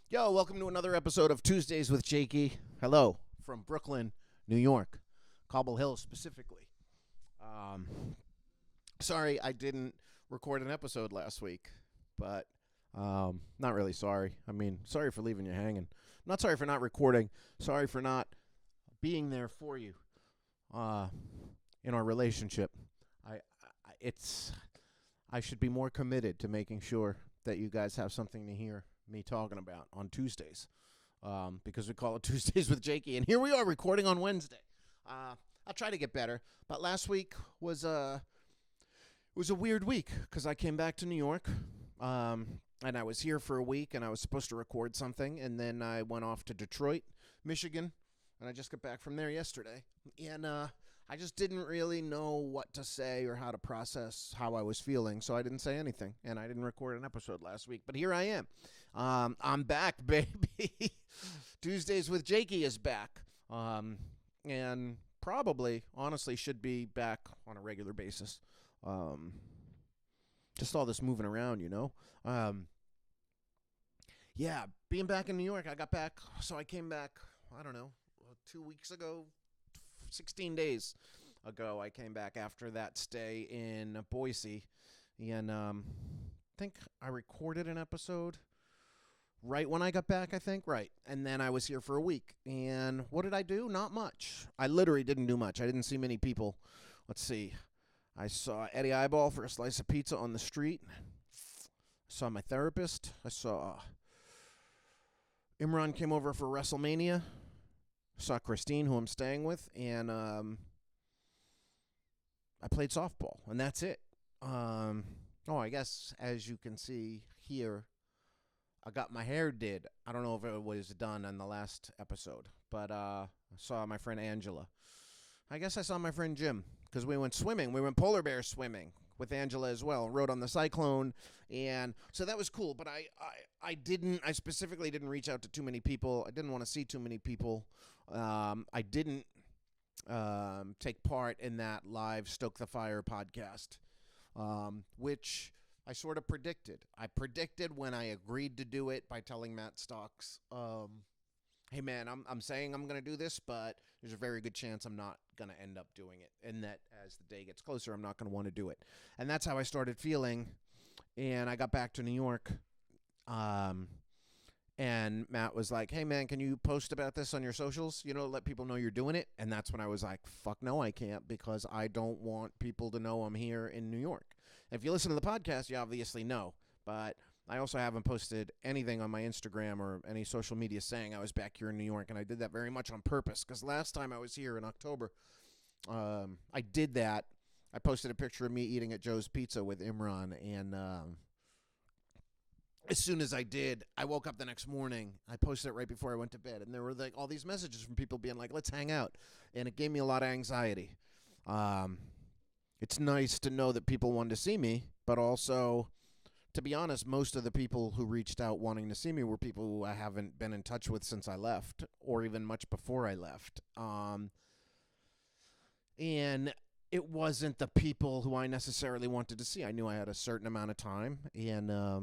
Yo, welcome to another episode of Tuesdays with Jakey. Hello, from Brooklyn, New York, Cobble Hill specifically. Sorry I didn't record an episode last week, but not really sorry. I mean, sorry for leaving you hanging. Not sorry for not recording. Sorry for not being there for you in our relationship. I, I should be more committed to making sure that you guys have something to hear me talking about on Tuesdays, because we call it Tuesdays with Jakey, and here we are recording on Wednesday. I'll try to get better, but last week was a weird week because I came back to New York, and I was here for a week, and I was supposed to record something, and then I went off to Detroit, Michigan, and I just got back from there yesterday, and I just didn't really know what to say or how to process how I was feeling, so I didn't say anything, and I didn't record an episode last week. But here I am. I'm back, baby. Tuesdays with Jakey is back, and probably, honestly, should be back on a regular basis. Just all this moving around, you know? Yeah, being back in New York, I got back, so I came back, I don't know, 2 weeks ago, 16 days ago. I came back after that stay in Boise, and I think I recorded an episode right when I got back, I think, right. And then I was here for a week, and what did I do? Not much. I literally didn't do much. I didn't see many people. Let's see. I saw Eddie Eyeball for a slice of pizza on the street. I saw my therapist. I saw Imran came over for WrestleMania. Saw Christine, who I'm staying with, and I played softball, and that's it. I guess as you can see here, I got my hair did. I don't know if it was done in the last episode, but I saw my friend Angela. I guess I saw my friend Jim, because we went swimming. We went polar bear swimming with Angela as well, rode on the Cyclone, and so that was cool, but I specifically didn't reach out to too many people. I didn't want to see too many people. I didn't take part in that live Stoke the Fire podcast, which I sort of predicted. I predicted when I agreed to do it by telling Matt Stocks, hey man, I'm saying I'm going to do this, but there's a very good chance I'm not going to end up doing it. And that as the day gets closer, I'm not going to want to do it. And that's how I started feeling. And I got back to New York. And Matt was like, hey man, can you post about this on your socials? Let people know you're doing it. And that's when I was like, fuck no, I can't, because I don't want people to know I'm here in New York. If you listen to the podcast, you obviously know. But I also haven't posted anything on my Instagram or any social media saying I was back here in New York, and I did that very much on purpose, because last time I was here in October, I did that. I posted a picture of me eating at Joe's Pizza with Imran, and as soon as I did, I woke up the next morning. I posted it right before I went to bed, and there were like all these messages from people being like, let's hang out, and it gave me a lot of anxiety. It's nice to know that people wanted to see me, but also, to be honest, most of the people who reached out wanting to see me were people who I haven't been in touch with since I left, or even much before I left. And it wasn't the people who I necessarily wanted to see. I knew I had a certain amount of time, and I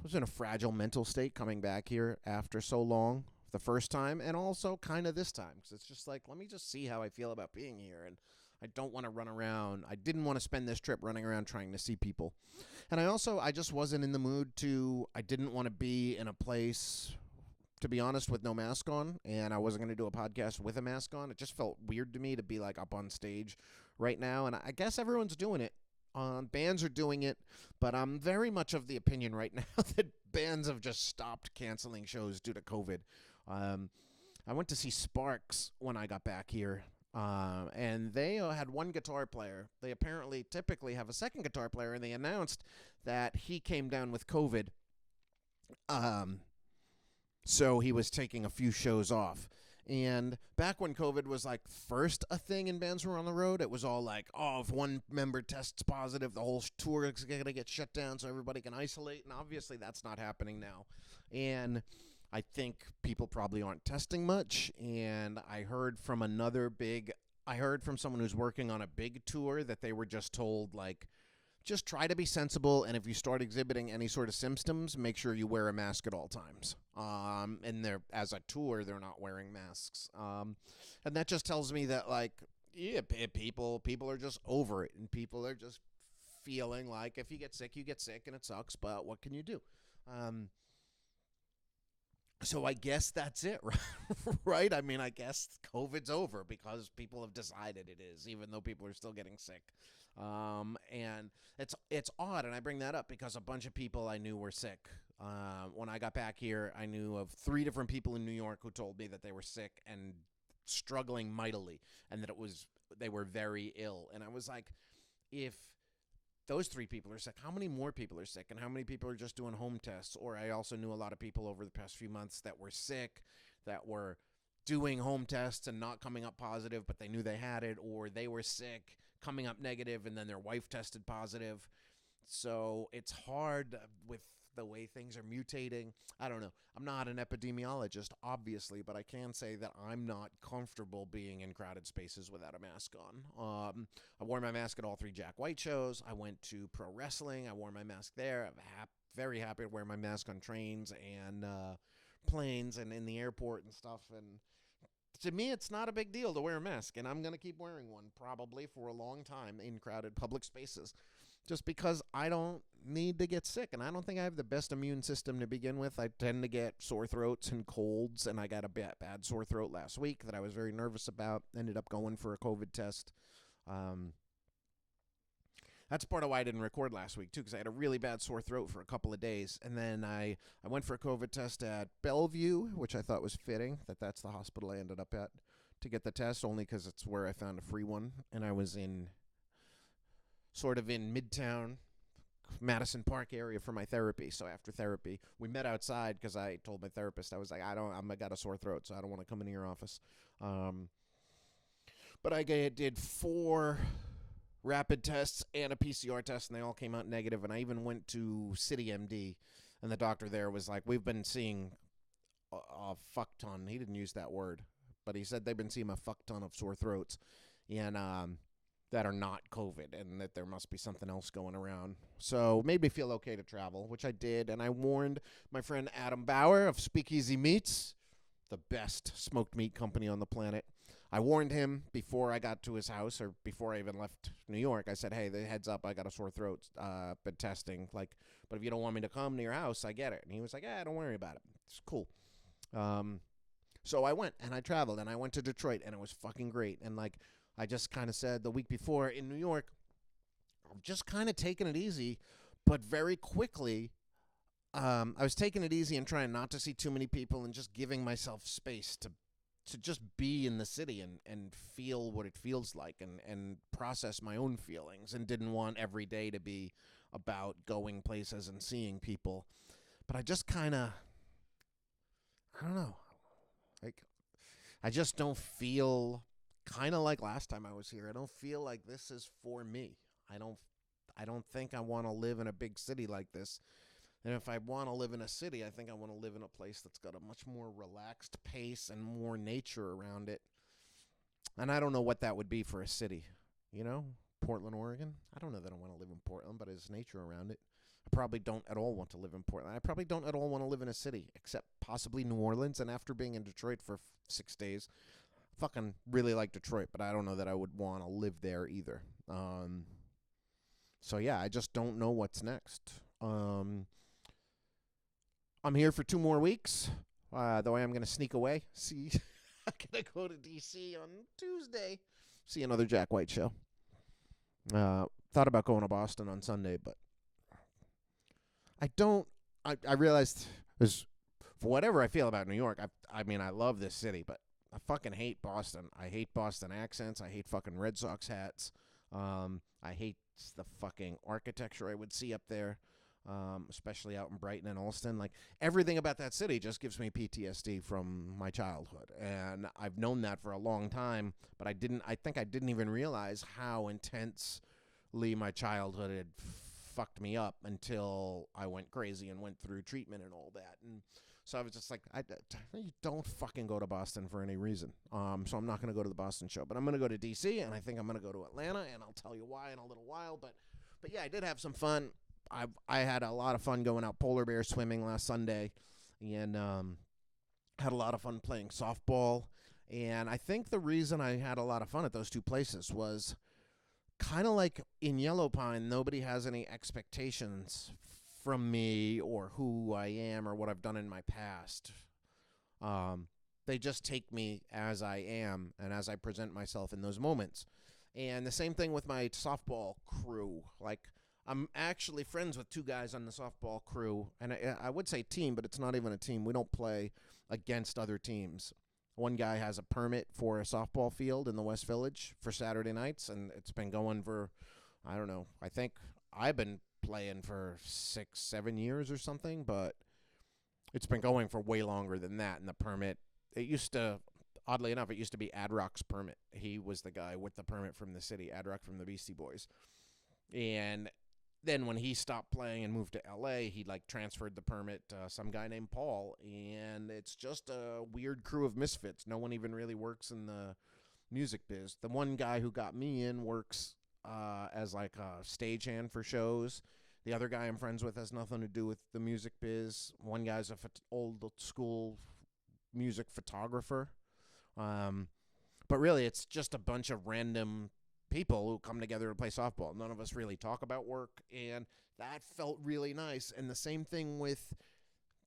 was in a fragile mental state coming back here after so long the first time, and also kind of this time, because it's just like, let me just see how I feel about being here, and I don't want to run around. I didn't want to spend this trip running around trying to see people. And I just wasn't in the mood I didn't want to be in a place, to be honest, with no mask on, and I wasn't going to do a podcast with a mask on. It just felt weird to me to be like up on stage right now, and I guess everyone's doing it. Bands are doing it, but I'm very much of the opinion right now that bands have just stopped canceling shows due to COVID. I went to see Sparks when I got back here, and they had one guitar player. They typically have a second guitar player, and they announced that he came down with COVID, so he was taking a few shows off. And back when COVID was like first a thing and bands were on the road, it was all like, oh, if one member tests positive, the whole tour is going to get shut down so everybody can isolate. And obviously that's not happening now. And I think people probably aren't testing much. And I heard from someone who's working on a big tour that they were just told, like, just try to be sensible, and if you start exhibiting any sort of symptoms, make sure you wear a mask at all times. And they're, as a tour, they're not wearing masks. And that just tells me that, like, yeah, people are just over it, and people are just feeling like if you get sick, and it sucks, but what can you do? So I guess that's it, right? I mean, I guess COVID's over because people have decided it is, even though people are still getting sick. And it's odd, and I bring that up because a bunch of people I knew were sick. When I got back here, I knew of 3 different people in New York who told me that they were sick and struggling mightily, and that they were very ill. And I was like, if those 3 people are sick, how many more people are sick, and how many people are just doing home tests? Or I also knew a lot of people over the past few months that were sick, that were doing home tests and not coming up positive, but they knew they had it, or they were sick, coming up negative, and then their wife tested positive. So it's hard with the way things are mutating. I don't know. I'm not an epidemiologist, obviously, but I can say that I'm not comfortable being in crowded spaces without a mask on. I wore my mask at all 3 Jack White shows. I went to pro wrestling. I wore my mask there. I'm very happy to wear my mask on trains and planes and in the airport and stuff. And to me, it's not a big deal to wear a mask, and I'm going to keep wearing one probably for a long time in crowded public spaces, just because I don't need to get sick, and I don't think I have the best immune system to begin with. I tend to get sore throats and colds, and I got a bad sore throat last week that I was very nervous about. Ended up going for a COVID test. That's part of why I didn't record last week, too, because I had a really bad sore throat for a couple of days. And then I went for a COVID test at Bellevue, which I thought was fitting, that's the hospital I ended up at to get the test, only because it's where I found a free one. And I was in Midtown, Madison Park area for my therapy. So after therapy, we met outside because I told my therapist, I was like, I got a sore throat, so I don't want to come into your office. But I did 4 rapid tests and a PCR test, and they all came out negative. And I even went to City MD, and the doctor there was like, we've been seeing a fuck ton. He didn't use that word, but he said they've been seeing a fuck ton of sore throats, and that are not COVID, and that there must be something else going around. So it made me feel okay to travel, which I did. And I warned my friend Adam Bauer of Speakeasy Meats, the best smoked meat company on the planet. I warned him before I got to his house, or before I even left New York. I said, hey, the heads up, I got a sore throat, been testing. Like, but if you don't want me to come to your house, I get it. And he was like, don't worry about it. It's cool. So I went, and I traveled, and I went to Detroit, and it was fucking great. And like I just kind of said the week before in New York, I'm just kind of taking it easy, but very quickly, I was taking it easy and trying not to see too many people and just giving myself space to just be in the city and feel what it feels like and process my own feelings, and didn't want every day to be about going places and seeing people. But I just kind of, I don't know, like, I just don't feel kind of like last time I was here. I don't feel like this is for me. I don't think I want to live in a big city like this. And if I want to live in a city, I think I want to live in a place that's got a much more relaxed pace and more nature around it. And I don't know what that would be for a city. You know, Portland, Oregon. I don't know that I want to live in Portland, but there's nature around it. I probably don't at all want to live in Portland. I probably don't at all want to live in a city, except possibly New Orleans. And after being in Detroit for 6 days, fucking really like Detroit, but I don't know that I would want to live there either. So yeah, I just don't know what's next. I'm here for 2 more weeks, though I am going to sneak away. See, I'm going to go to D.C. on Tuesday. See another Jack White show. Thought about going to Boston on Sunday, but I don't. I realized, for whatever I feel about New York, I mean, I love this city, but I fucking hate Boston. I hate Boston accents. I hate fucking Red Sox hats. I hate the fucking architecture I would see up there. Especially out in Brighton and Allston. Like, everything about that city just gives me PTSD from my childhood. And I've known that for a long time, but I think I didn't even realize how intensely my childhood had fucked me up until I went crazy and went through treatment and all that. And so I was just like, you don't fucking go to Boston for any reason. So I'm not going to go to the Boston show, but I'm going to go to D.C., and I think I'm going to go to Atlanta, and I'll tell you why in a little while. But But yeah, I did have some fun. I had a lot of fun going out polar bear swimming last Sunday, and had a lot of fun playing softball. And I think the reason I had a lot of fun at those two places was kind of like in Yellow Pine, nobody has any expectations from me or who I am or what I've done in my past. They just take me as I am and as I present myself in those moments. And the same thing with my softball crew. Like, I'm actually friends with two guys on the softball crew, and I would say team, but it's not even a team. We don't play against other teams. One guy has a permit for a softball field in the West Village for Saturday nights, and it's been going for, I don't know, I think I've been playing for 6-7 years or something, but it's been going for way longer than that. And the permit, it used to, oddly enough, it used to be Adrock's permit. He was the guy with the permit from the city, Adrock from the Beastie Boys. And then when he stopped playing and moved to L.A., he like transferred the permit to some guy named Paul, and it's just a weird crew of misfits. No one even really works in the music biz. The one guy who got me in works as like a stagehand for shows. The other guy I'm friends with has nothing to do with the music biz. One guy's a old school music photographer. But really, it's just a bunch of random people who come together to play softball. None of us really talk about work, and that felt really nice. And the same thing with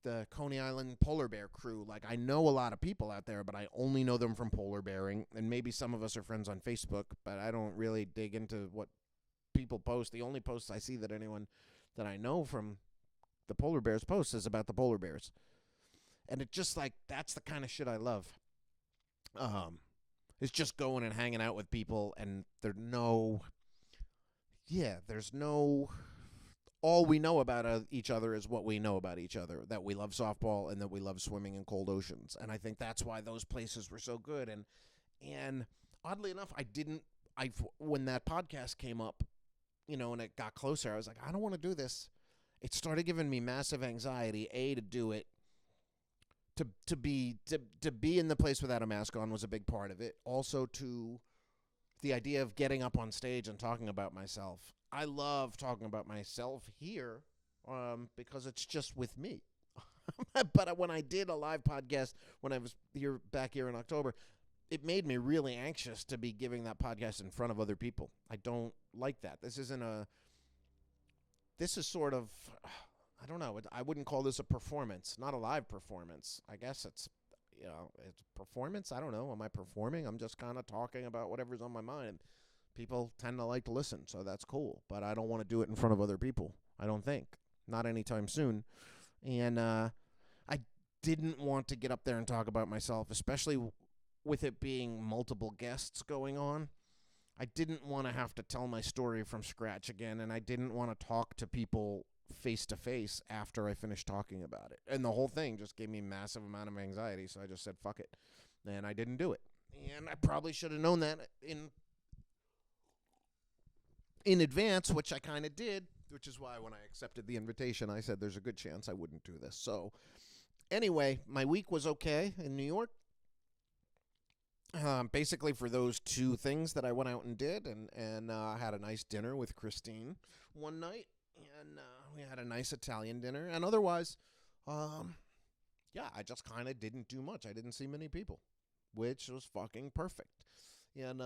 the Coney Island polar bear crew. Like, I know a lot of people out there, but I only know them from polar bearing, and maybe some of us are friends on Facebook, but I don't really dig into what people post. The only posts I see that anyone that I know from the polar bears posts is about the polar bears. And it just, like, that's the kind of shit I love. It's just going and hanging out with people, and there's no, all we know about each other is what we know about each other, that we love softball and that we love swimming in cold oceans. And I think that's why those places were so good. And oddly enough, when that podcast came up, and it got closer, I was like, I don't want to do this. It started giving me massive anxiety, to do it. To be in the place without a mask on was a big part of it. Also, to the idea of getting up on stage and talking about myself. I love talking about myself here because it's just with me. But when I did a live podcast when I was back here in October, it made me really anxious to be giving that podcast in front of other people. I don't like that. This is sort of, I don't know. I wouldn't call this a performance, not a live performance. I guess it's performance. I don't know. Am I performing? I'm just kind of talking about whatever's on my mind. People tend to like to listen, so that's cool. But I don't want to do it in front of other people. I don't think. Not anytime soon. And I didn't want to get up there and talk about myself, especially with it being multiple guests going on. I didn't want to have to tell my story from scratch again, and I didn't want to talk to people face-to-face after I finished talking about it. And the whole thing just gave me a massive amount of anxiety, so I just said, fuck it. And I didn't do it. And I probably should have known that in advance, which I kind of did, which is why when I accepted the invitation, I said there's a good chance I wouldn't do this. So anyway, my week was okay in New York. Basically for those two things that I went out and did, and I had a nice dinner with Christine one night, and we had a nice Italian dinner, and otherwise, I just kind of didn't do much. I didn't see many people, which was fucking perfect. And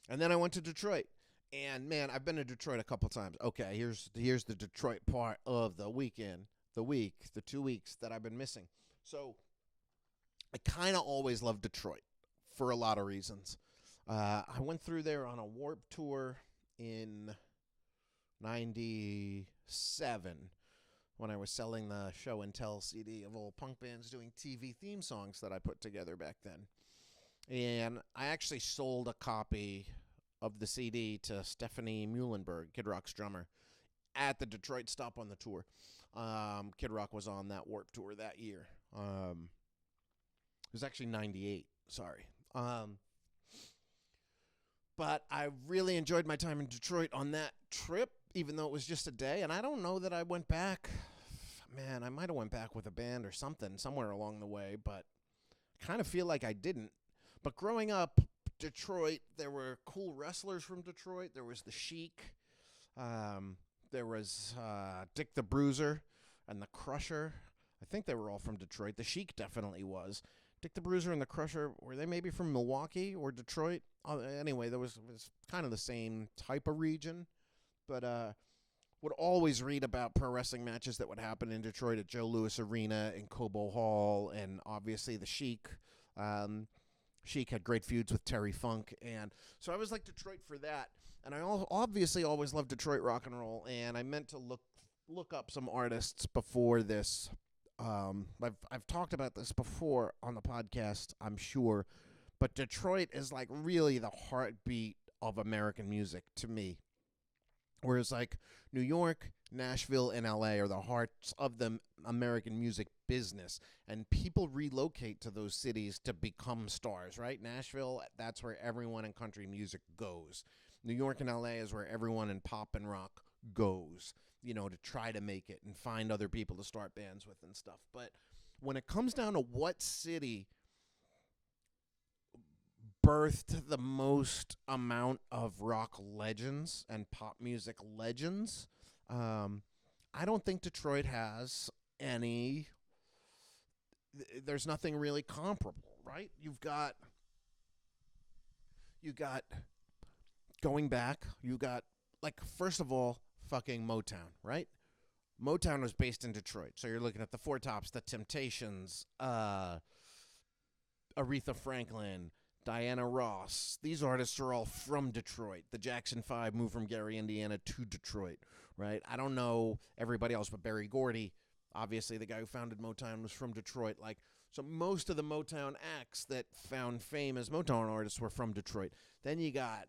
then I went to Detroit, and man, I've been to Detroit a couple times. Okay, here's the Detroit part of the weekend, the 2 weeks that I've been missing. So I kind of always loved Detroit for a lot of reasons. I went through there on a Warped Tour in 97 when I was selling the show and tell CD of old punk bands doing TV theme songs that I put together back then. And I actually sold a copy of the CD to Stephanie Muhlenberg, Kid Rock's drummer, at the Detroit stop on the tour. Kid Rock was on that Warped Tour that year. It was actually 98, sorry. But I really enjoyed my time in Detroit on that trip, even though it was just a day. And I don't know that I went back. Man, I might have went back with a band or something somewhere along the way, but I kind of feel like I didn't. But growing up, Detroit, there were cool wrestlers from Detroit. There was the Sheik. There was Dick the Bruiser and the Crusher. I think they were all from Detroit. The Sheik definitely was. Dick the Bruiser and the Crusher, were they maybe from Milwaukee or Detroit? Anyway, it was kind of the same type of region. But would always read about pro wrestling matches that would happen in Detroit at Joe Louis Arena and Cobo Hall, and obviously the Sheik. Sheik had great feuds with Terry Funk, and so I always liked Detroit for that. And I obviously always loved Detroit rock and roll, and I meant to look up some artists before this. I've talked about this before on the podcast, I'm sure, but Detroit is like really the heartbeat of American music to me. Whereas like New York, Nashville, and LA are the hearts of the American music business, and people relocate to those cities to become stars, right? Nashville, that's where everyone in country music goes. New York and LA is where everyone in pop and rock goes, to try to make it and find other people to start bands with and stuff. But when it comes down to what city birthed the most amount of rock legends and pop music legends, I don't think Detroit has any. There's nothing really comparable, right? You got going back, first of all, fucking Motown, right? Motown was based in Detroit. So you're looking at the Four Tops, the Temptations, Aretha Franklin, Diana Ross. These artists are all from Detroit. The Jackson 5 moved from Gary, Indiana to Detroit, right? I don't know everybody else, but Berry Gordy, obviously the guy who founded Motown, was from Detroit. So most of the Motown acts that found fame as Motown artists were from Detroit. Then you got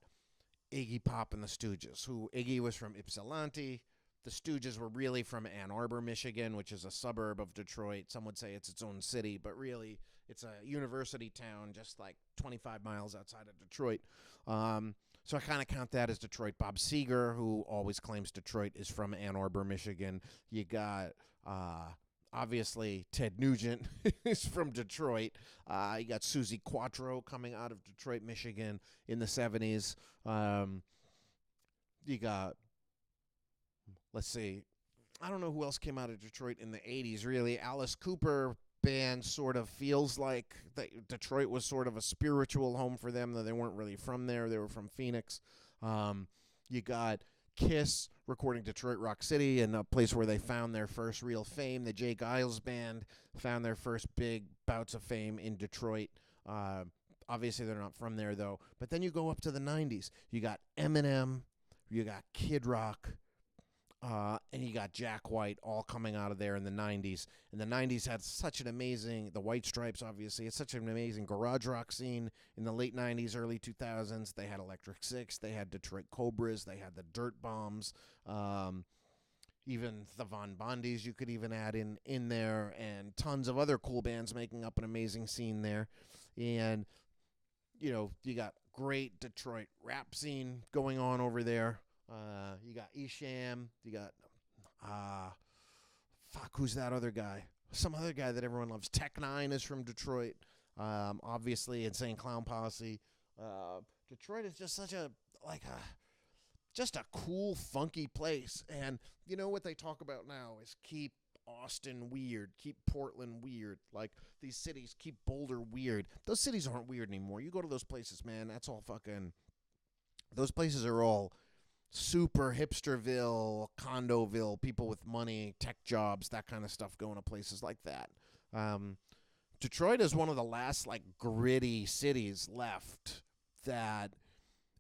Iggy Pop and the Stooges, who Iggy was from Ypsilanti. The Stooges were really from Ann Arbor, Michigan, which is a suburb of Detroit. Some would say it's its own city, but really it's a university town just like 25 miles outside of Detroit. So I kind of count that as Detroit. Bob Seger, who always claims Detroit, is from Ann Arbor, Michigan. You got, obviously, Ted Nugent is from Detroit. You got Susie Quattro coming out of Detroit, Michigan in the 70s. You got, let's see, I don't know who else came out of Detroit in the 80s, really. Alice Cooper band sort of feels like Detroit was sort of a spiritual home for them, though they weren't really from there. They were from Phoenix. You got Kiss recording Detroit Rock City, and a place where they found their first real fame. The Jay Giles Band found their first big bouts of fame in Detroit. Obviously, they're not from there, though. But then you go up to the 90s. You got Eminem, you got Kid Rock, and you got Jack White all coming out of there in the 90s. And the 90s had such an amazing, the White Stripes, obviously, it's such an amazing garage rock scene in the late 90s, early 2000s. They had Electric Six, they had Detroit Cobras, they had the Dirt Bombs, even the Von Bondis you could even add in there, and tons of other cool bands making up an amazing scene there. And, you got great Detroit rap scene going on over there. You got Esham. You got, who's that other guy? Some other guy that everyone loves. Tech Nine is from Detroit. Obviously, Insane Clown Posse. Detroit is just such just a cool, funky place. And you know what they talk about now is keep Austin weird, keep Portland weird. Like, these cities keep Boulder weird. Those cities aren't weird anymore. You go to those places, man, that's all fucking, those places are all super hipsterville, condoville, people with money, tech jobs, that kind of stuff going to places like that. Detroit is one of the last gritty cities left that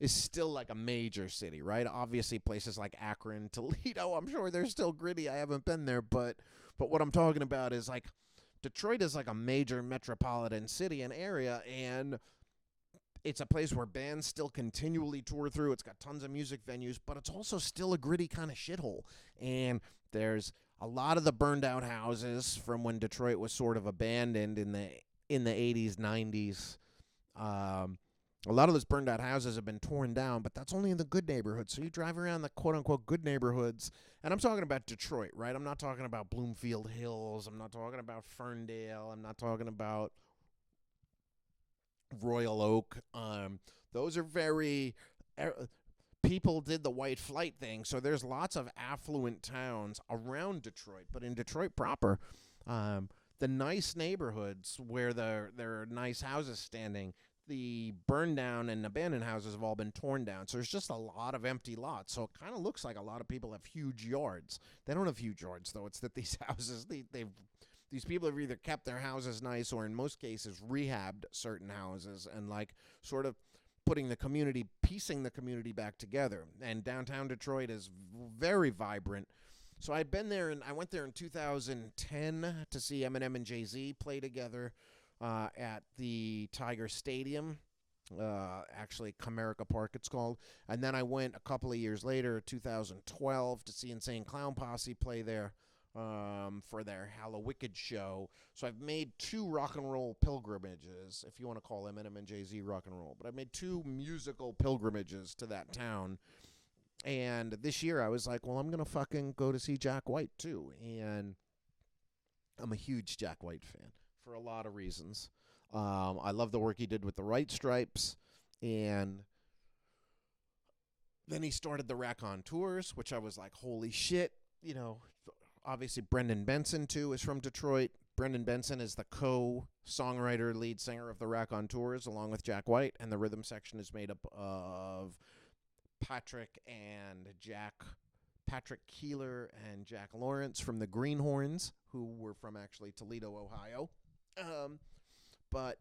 is still like a major city, right? Obviously places like Akron, Toledo, I'm sure they're still gritty. I haven't been there, but what I'm talking about is Detroit is like a major metropolitan city and area, and it's a place where bands still continually tour through. It's got tons of music venues, but it's also still a gritty kind of shithole. And there's a lot of the burned out houses from when Detroit was sort of abandoned in the 80s, 90s. A lot of those burned out houses have been torn down, but that's only in the good neighborhoods. So you drive around the quote-unquote good neighborhoods, and I'm talking about Detroit, right? I'm not talking about Bloomfield Hills. I'm not talking about Ferndale. I'm not talking about Royal Oak. Those are very people did the white flight thing, so there's lots of affluent towns around Detroit, but in Detroit proper, the nice neighborhoods where there are nice houses standing, the burned down and abandoned houses have all been torn down. So there's just a lot of empty lots. So it kind of looks like a lot of people have huge yards. They don't have huge yards, though. It's that these houses, these people have either kept their houses nice or in most cases rehabbed certain houses and like sort of piecing the community back together. And downtown Detroit is very vibrant. So I'd been there, and I went there in 2010 to see Eminem and Jay-Z play together at the Tiger Stadium, actually Comerica Park it's called. And then I went a couple of years later, 2012, to see Insane Clown Posse play there for their Hallowicked show. So I've made 2 rock and roll pilgrimages, if you want to call Eminem and Jay-Z rock and roll. But I've made 2 musical pilgrimages to that town. And this year I was like, well, I'm going to fucking go to see Jack White too. And I'm a huge Jack White fan for a lot of reasons. I love the work he did with the White Stripes. And then he started the Raconteurs, which I was like, holy shit. You know, obviously Brendan Benson too is from Detroit. Brendan Benson is the co-songwriter, lead singer of the Raconteurs along with Jack White. And the rhythm section is made up of Patrick Keeler and Jack Lawrence from the Greenhorns, who were from actually Toledo, Ohio. But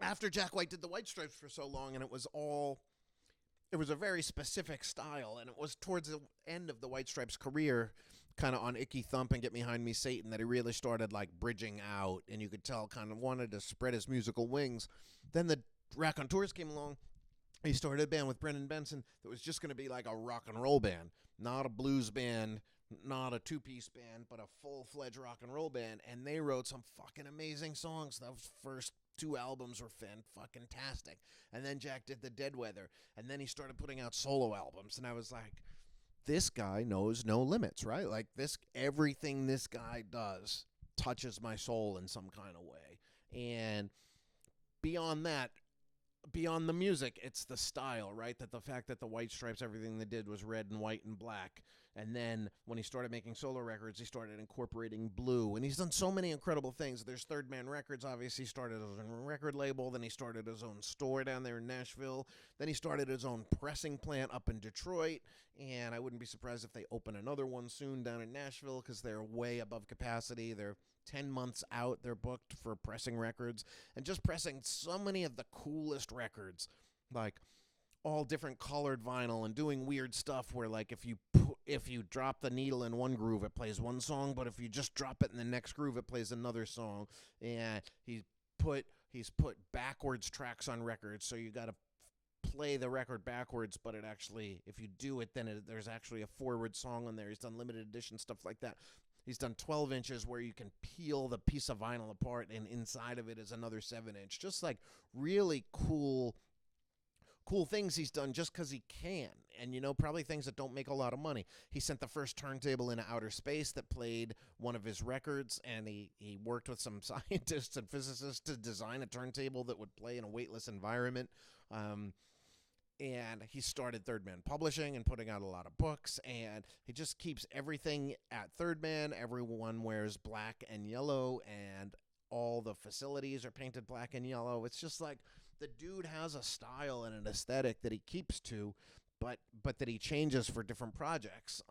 after Jack White did the White Stripes for so long, and it was a very specific style, and it was towards the end of the White Stripes' career, kind of on Icky Thump and Get Behind Me Satan, that he really started like bridging out, and you could tell kind of wanted to spread his musical wings. Then the Raconteurs came along. He started a band with Brendan Benson that was just going to be like a rock and roll band, not a blues band, not a 2-piece band, but a full-fledged rock and roll band. And they wrote some fucking amazing songs. Those first 2 albums were fucking-tastic. And then Jack did the Dead Weather. And then he started putting out solo albums. And I was like, this guy knows no limits, right? Like everything this guy does touches my soul in some kind of way. And beyond that, beyond the music, it's the style, right? That the fact that the White Stripes, everything they did was red and white and black. And then when he started making solo records, he started incorporating blue. And he's done so many incredible things. There's Third Man Records, obviously. He started his own record label. Then he started his own store down there in Nashville. Then he started his own pressing plant up in Detroit. And I wouldn't be surprised if they open another one soon down in Nashville because they're way above capacity. They're 10 months out, they're booked for pressing records and just pressing so many of the coolest records, like all different colored vinyl and doing weird stuff where like if you drop the needle in one groove, it plays one song, but if you just drop it in the next groove, it plays another song. And he's put backwards tracks on records, so you got to play the record backwards, but it actually, if you do it, then there's actually a forward song on there. He's done limited edition stuff like that. He's done 12 inches where you can peel the piece of vinyl apart, and inside of it is another 7-inch. Just like really cool things he's done just because he can. And, you know, probably things that don't make a lot of money. He sent the first turntable into outer space that played one of his records, and he worked with some scientists and physicists to design a turntable that would play in a weightless environment. And he started Third Man Publishing and putting out a lot of books, and he just keeps everything at Third Man. Everyone wears black and yellow, and all the facilities are painted black and yellow. It's just like the dude has a style and an aesthetic that he keeps to, but that he changes for different projects.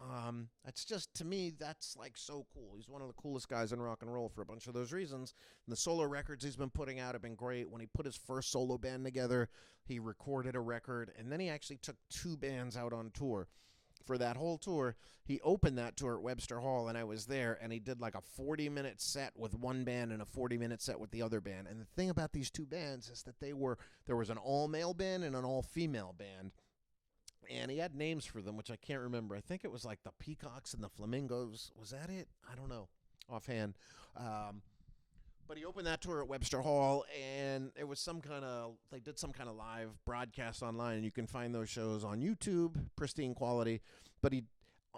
It's just, to me, that's like so cool. He's one of the coolest guys in rock and roll for a bunch of those reasons. And the solo records he's been putting out have been great. When he put his first solo band together, he recorded a record, and then he actually took 2 bands out on tour. For that whole tour, he opened that tour at Webster Hall, and I was there, and he did like a 40-minute set with one band and a 40-minute set with the other band. And the thing about these 2 bands is that there was an all-male band and an all-female band. And he had names for them, which I can't remember. I think it was like the Peacocks and the Flamingos. Was that it? I don't know offhand. But he opened that tour at Webster Hall, and it was they did some kind of live broadcast online, and you can find those shows on YouTube, pristine quality. But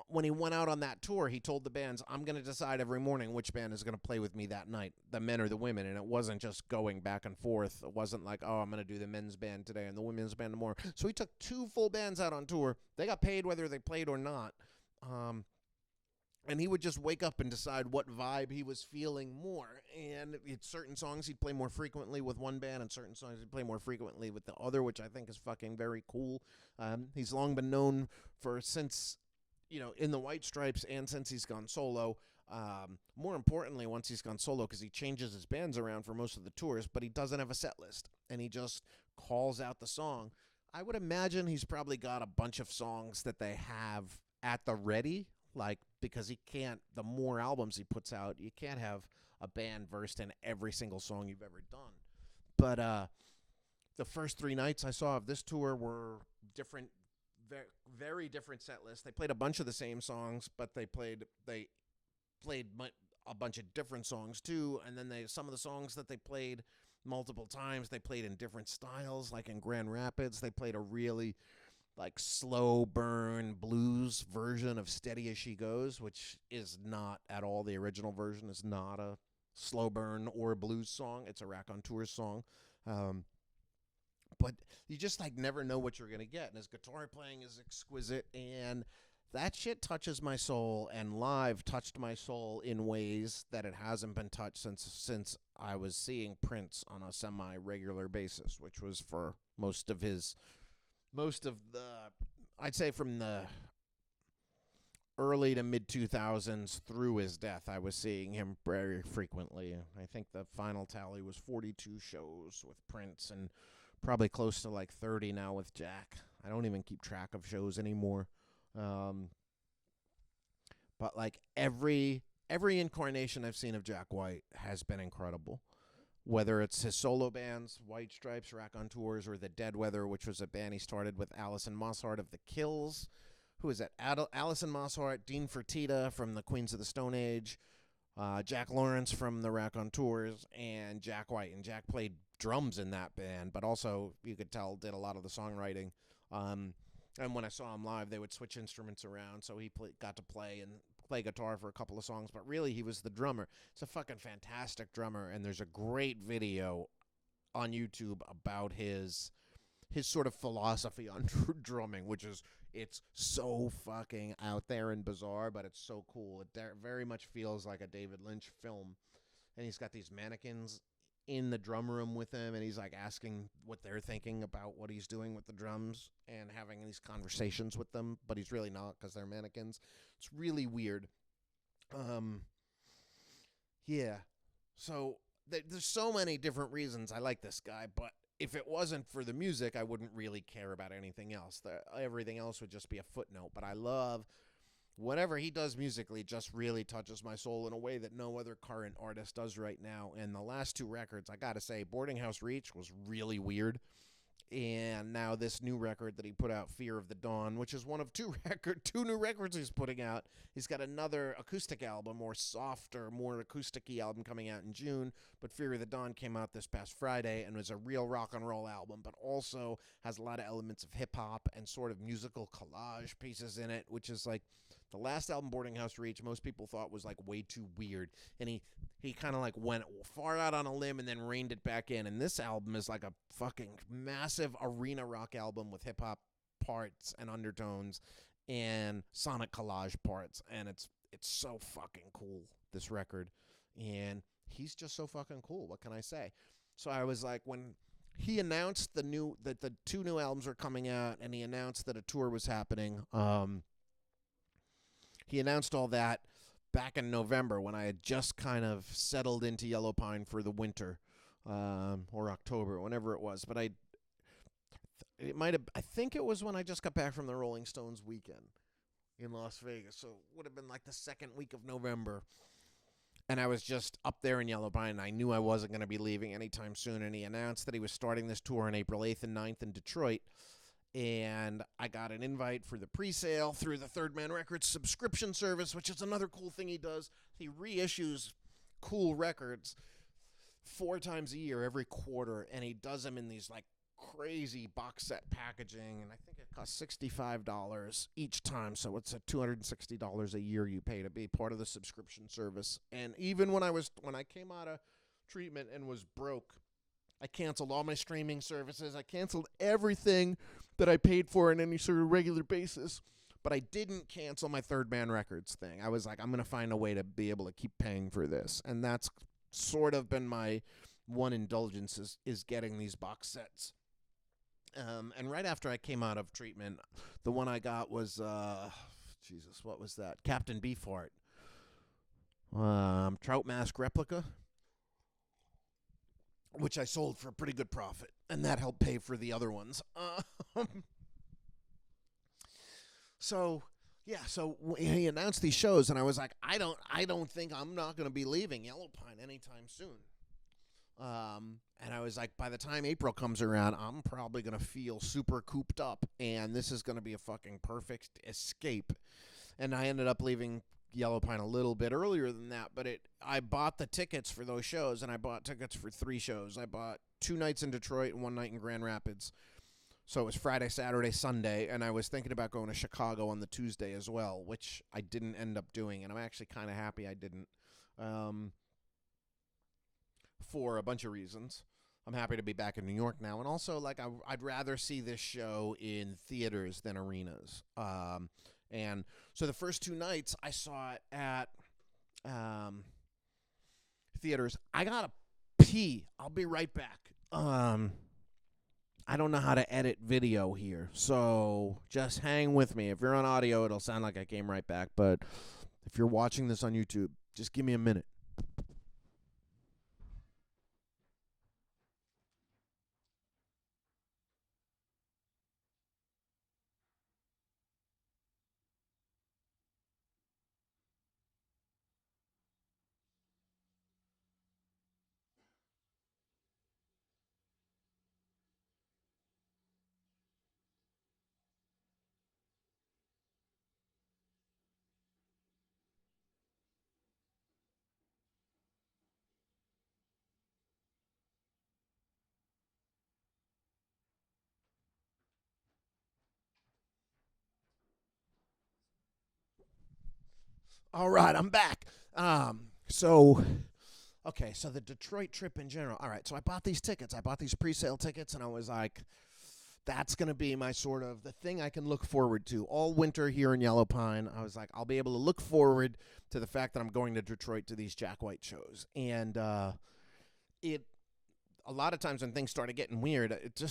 when he went out on that tour, he told the bands, I'm going to decide every morning which band is going to play with me that night, the men or the women. And it wasn't just going back and forth. It wasn't like, oh, I'm going to do the men's band today and the women's band tomorrow. So he took 2 full bands out on tour. They got paid whether they played or not. And he would just wake up and decide what vibe he was feeling more. And it's certain songs he'd play more frequently with one band, and certain songs he'd play more frequently with the other, which I think is fucking very cool. He's long been known for, since, in the White Stripes and since he's gone solo. More importantly, once he's gone solo, because he changes his bands around for most of the tours, but he doesn't have a set list, and he just calls out the song. I would imagine he's probably got a bunch of songs that they have at the ready, because he can't, the more albums he puts out, you can't have a band versed in every single song you've ever done. But the first 3 nights I saw of this tour were different, very different set lists. They played a bunch of the same songs, but they played a bunch of different songs too. And then some of the songs that they played multiple times, they played in different styles. Like in Grand Rapids, they played a really slow burn blues version of Steady As She Goes, which is not at all the original version. It's not a slow burn or a blues song. It's a raconteur song. But you just never know what you're going to get. And his guitar playing is exquisite, and that shit touches my soul, and live touched my soul in ways that it hasn't been touched since I was seeing Prince on a semi-regular basis, which was for most of the, I'd say from the early to mid 2000s through his death, I was seeing him very frequently. I think the final tally was 42 shows with Prince, and probably close to 30 now with Jack. I don't even keep track of shows anymore. But every incarnation I've seen of Jack White has been incredible. Whether it's his solo bands, White Stripes, Raconteurs, or The Dead Weather, which was a band he started with Alison Mosshart of The Kills. Who is that? Alison Mosshart, Dean Fertitta from the Queens of the Stone Age, Jack Lawrence from the Raconteurs, and Jack White. And Jack played drums in that band, but also, you could tell, did a lot of the songwriting. And when I saw him live, they would switch instruments around, so he got to play guitar for a couple of songs, but really he was the drummer. It's a fucking fantastic drummer, and there's a great video on YouTube about his sort of philosophy on drumming, which is, it's so fucking out there and bizarre, but it's so cool. It very much feels like a David Lynch film, and he's got these mannequins in the drum room with him, and he's asking what they're thinking about what he's doing with the drums and having these conversations with them, but he's really not, because they're mannequins. It's really weird. Yeah. So there's so many different reasons I like this guy, but if it wasn't for the music, I wouldn't really care about anything else. Everything else would just be a footnote, but I love whatever he does musically. Just really touches my soul in a way that no other current artist does right now. And the last 2 records, I gotta say, Boarding House Reach was really weird. And now this new record that he put out, Fear of the Dawn, which is one of 2 new records he's putting out. He's got another acoustic album, or softer, more acoustic-y album coming out in June. But Fear of the Dawn came out this past Friday and was a real rock and roll album, but also has a lot of elements of hip-hop and sort of musical collage pieces in it, which is the last album, Boarding House Reach, most people thought was way too weird. And he kind of went far out on a limb and then reined it back in. And this album is a fucking massive arena rock album with hip hop parts and undertones and sonic collage parts. And it's so fucking cool, this record. And he's just so fucking cool. What can I say? So I was when he announced that the 2 new albums were coming out, and he announced that a tour was happening, he announced all that back in November, when I had just kind of settled into Yellow Pine for the winter, or October, whenever it was. But I think it was when I just got back from the Rolling Stones weekend in Las Vegas. So it would have been the second week of November. And I was just up there in Yellow Pine, and I knew I wasn't going to be leaving anytime soon. And he announced that he was starting this tour on April 8th and 9th in Detroit. And I got an invite for the pre-sale through the Third Man Records subscription service, which is another cool thing he does. He reissues cool records 4 times a year, every quarter, and he does them in these crazy box set packaging, and I think it costs $65 each time, so it's at $260 a year you pay to be part of the subscription service. And even when I came out of treatment and was broke, I canceled all my streaming services. I canceled everything that I paid for on any sort of regular basis. But I didn't cancel my Third Man Records thing. I was like, I'm going to find a way to be able to keep paying for this. And that's sort of been my one indulgence is getting these box sets. And right after I came out of treatment, the one I got was, what was that? Captain Beefheart. Trout Mask Replica, which I sold for a pretty good profit. And that helped pay for the other ones. So he announced these shows, and I was like, I don't think I'm not going to be leaving Yellow Pine anytime soon. And I was like, by the time April comes around, I'm probably going to feel super cooped up, and this is going to be a fucking perfect escape. And I ended up leaving Yellow Pine a little bit earlier than that, but I bought the tickets for those shows, and I bought tickets for 3 shows. I bought 2 nights in Detroit and 1 night in Grand Rapids. So it was Friday, Saturday, Sunday, and I was thinking about going to Chicago on the Tuesday as well, which I didn't end up doing, and I'm actually kind of happy I didn't, for a bunch of reasons. I'm happy to be back in New York now, and also, like, I'd rather see this show in theaters than arenas. And so the first 2 nights, I saw it at theaters. I gotta pee. I'll be right back. I don't know how to edit video here, so just hang with me. If you're on audio, it'll sound like I came right back, but if you're watching this on YouTube, just give me a minute. All right, I'm back. So the Detroit trip in general. All right, so I bought these tickets. I bought these pre-sale tickets, and I was like, that's going to be my sort of the thing I can look forward to all winter here in Yellow Pine. I was like, I'll be able to look forward to the fact that I'm going to Detroit to these Jack White shows. And it a lot of times when things started getting weird, it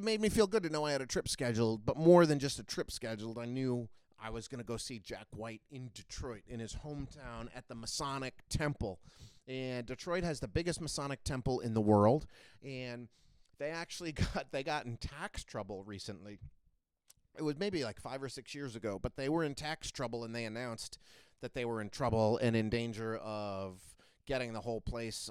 made me feel good to know I had a trip scheduled, but more than just a trip scheduled, I knew I was going to go see Jack White in Detroit, in his hometown at the Masonic Temple. And Detroit has the biggest Masonic Temple in the world, and they actually got in tax trouble recently. It was maybe like 5 or 6 years ago, but they were in tax trouble, and they announced that they were in trouble and in danger of getting the whole place,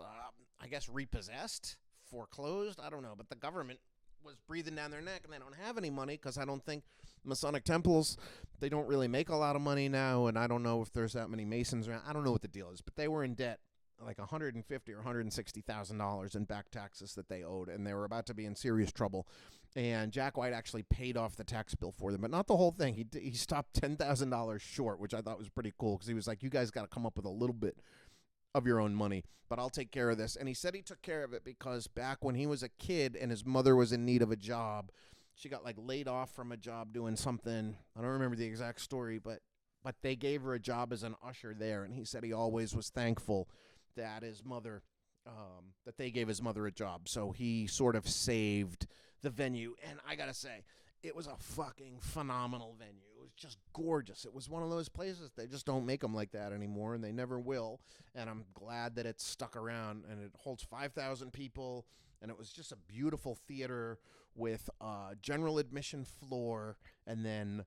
I guess, repossessed, foreclosed. I don't know, but the government was breathing down their neck, and they don't have any money because I don't think Masonic temples, they don't really make a lot of money now, and I don't know if there's that many Masons around. I don't know what the deal is, but they were in debt, like $150,000 or $160,000 in back taxes that they owed, and they were about to be in serious trouble. And Jack White actually paid off the tax bill for them, but not the whole thing. He stopped $10,000 short, which I thought was pretty cool, because he was like, you guys got to come up with a little bit of your own money, but I'll take care of this. And he said he took care of it because back when he was a kid and his mother was in need of a job, she got like laid off from a job doing something. I don't remember the exact story, but they gave her a job as an usher there, and he said he always was thankful that his mother, that they gave his mother a job. So he sort of saved the venue, and I gotta say, it was a fucking phenomenal venue. It was just gorgeous. It was one of those places, they just don't make them like that anymore, and they never will, and I'm glad that it's stuck around, and it holds 5,000 people, and it was just a beautiful theater with a general admission floor, and then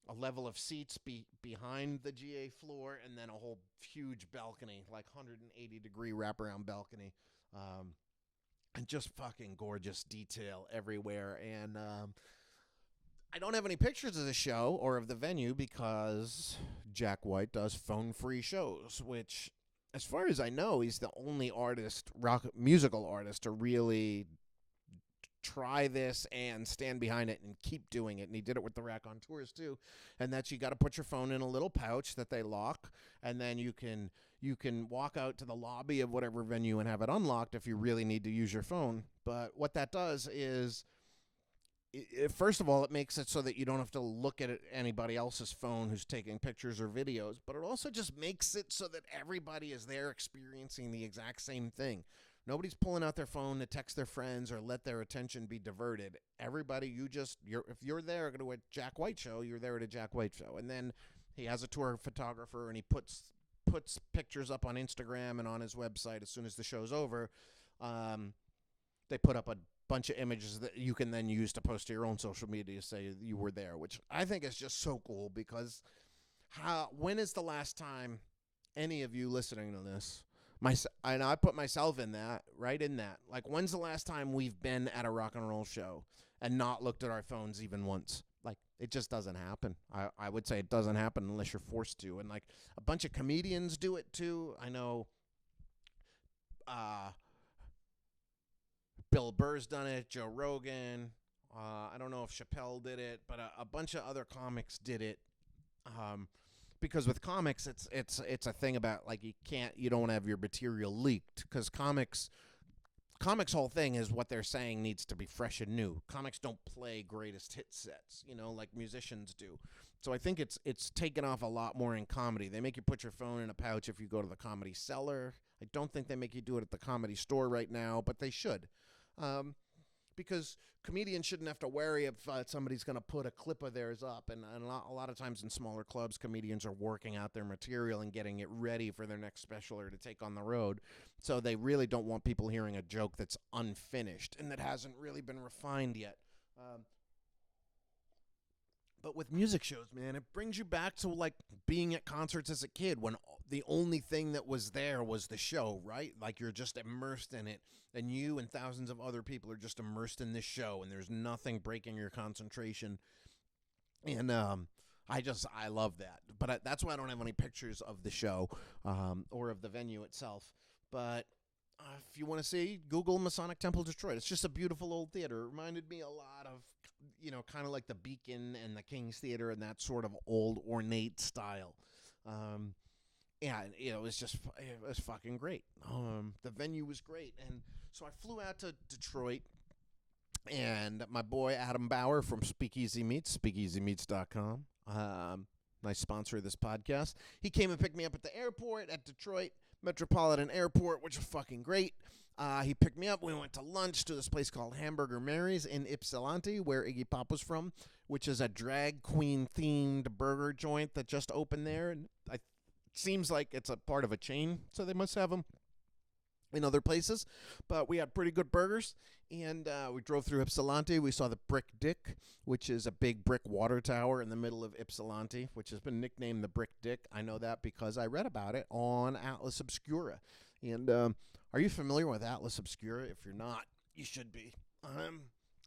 a level of seats behind the GA floor, and then a whole huge balcony, like 180-degree wraparound balcony, and just fucking gorgeous detail everywhere. And I don't have any pictures of the show or of the venue because Jack White does phone-free shows, which as far as I know, he's the only musical artist to really try this and stand behind it and keep doing it. And he did it with the raconteurs too. And that's, you got to put your phone in a little pouch that they lock, and then you can walk out to the lobby of whatever venue and have it unlocked if you really need to use your phone. But what that does is, first of all, it makes it so that you don't have to look at anybody else's phone who's taking pictures or videos, but it also just makes it so that everybody is there experiencing the exact same thing. Nobody's pulling out their phone to text their friends or let their attention be diverted. Everybody, if you're there to a Jack White show, you're there at a Jack White show. And then he has a tour photographer, and he puts pictures up on Instagram and on his website as soon as the show's over. They put up a bunch of images that you can then use to post to your own social media to say you were there, which I think is just so cool, because when is the last time any of you listening to this, and I put myself in that, like, when's the last time we've been at a rock and roll show and not looked at our phones even once? Like, it just doesn't happen. I would say it doesn't happen unless you're forced to. And, like, a bunch of comedians do it too. I know Bill Burr's done it, Joe Rogan. I don't know if Chappelle did it, but a bunch of other comics did it. Because with comics, it's a thing about, like, you don't have your material leaked, because comics' whole thing is what they're saying needs to be fresh and new. Comics don't play greatest hit sets, like musicians do. So I think it's taken off a lot more in comedy. They make you put your phone in a pouch if you go to the Comedy Cellar. I don't think they make you do it at the Comedy Store right now, but they should. Because comedians shouldn't have to worry if somebody's going to put a clip of theirs up. And a lot of times in smaller clubs, comedians are working out their material and getting it ready for their next special or to take on the road. So they really don't want people hearing a joke that's unfinished and that hasn't really been refined yet. But with music shows, man, it brings you back to, like, being at concerts as a kid when the only thing that was there was the show, right? Like, you're just immersed in it, and you and thousands of other people are just immersed in this show, and there's nothing breaking your concentration. And I love that. But that's why I don't have any pictures of the show or of the venue itself. But if you want to see, Google Masonic Temple Detroit. It's just a beautiful old theater. It reminded me a lot of, kind of like the Beacon and the King's Theater and that sort of old ornate style. It was fucking great. The venue was great. And so I flew out to Detroit, and my boy Adam Bauer from Speakeasy Meats, speakeasymeats.com, nice sponsor of this podcast. He came and picked me up at the airport at Detroit Metropolitan Airport, which was fucking great. He picked me up. We went to lunch to this place called Hamburger Mary's in Ypsilanti, where Iggy Pop was from, which is a drag queen-themed burger joint that just opened there. And it seems like it's a part of a chain, so they must have them in other places. But we had pretty good burgers, and we drove through Ypsilanti. We saw the Brick Dick, which is a big brick water tower in the middle of Ypsilanti, which has been nicknamed the Brick Dick. I know that because I read about it on Atlas Obscura. And are you familiar with Atlas Obscura? If you're not, you should be.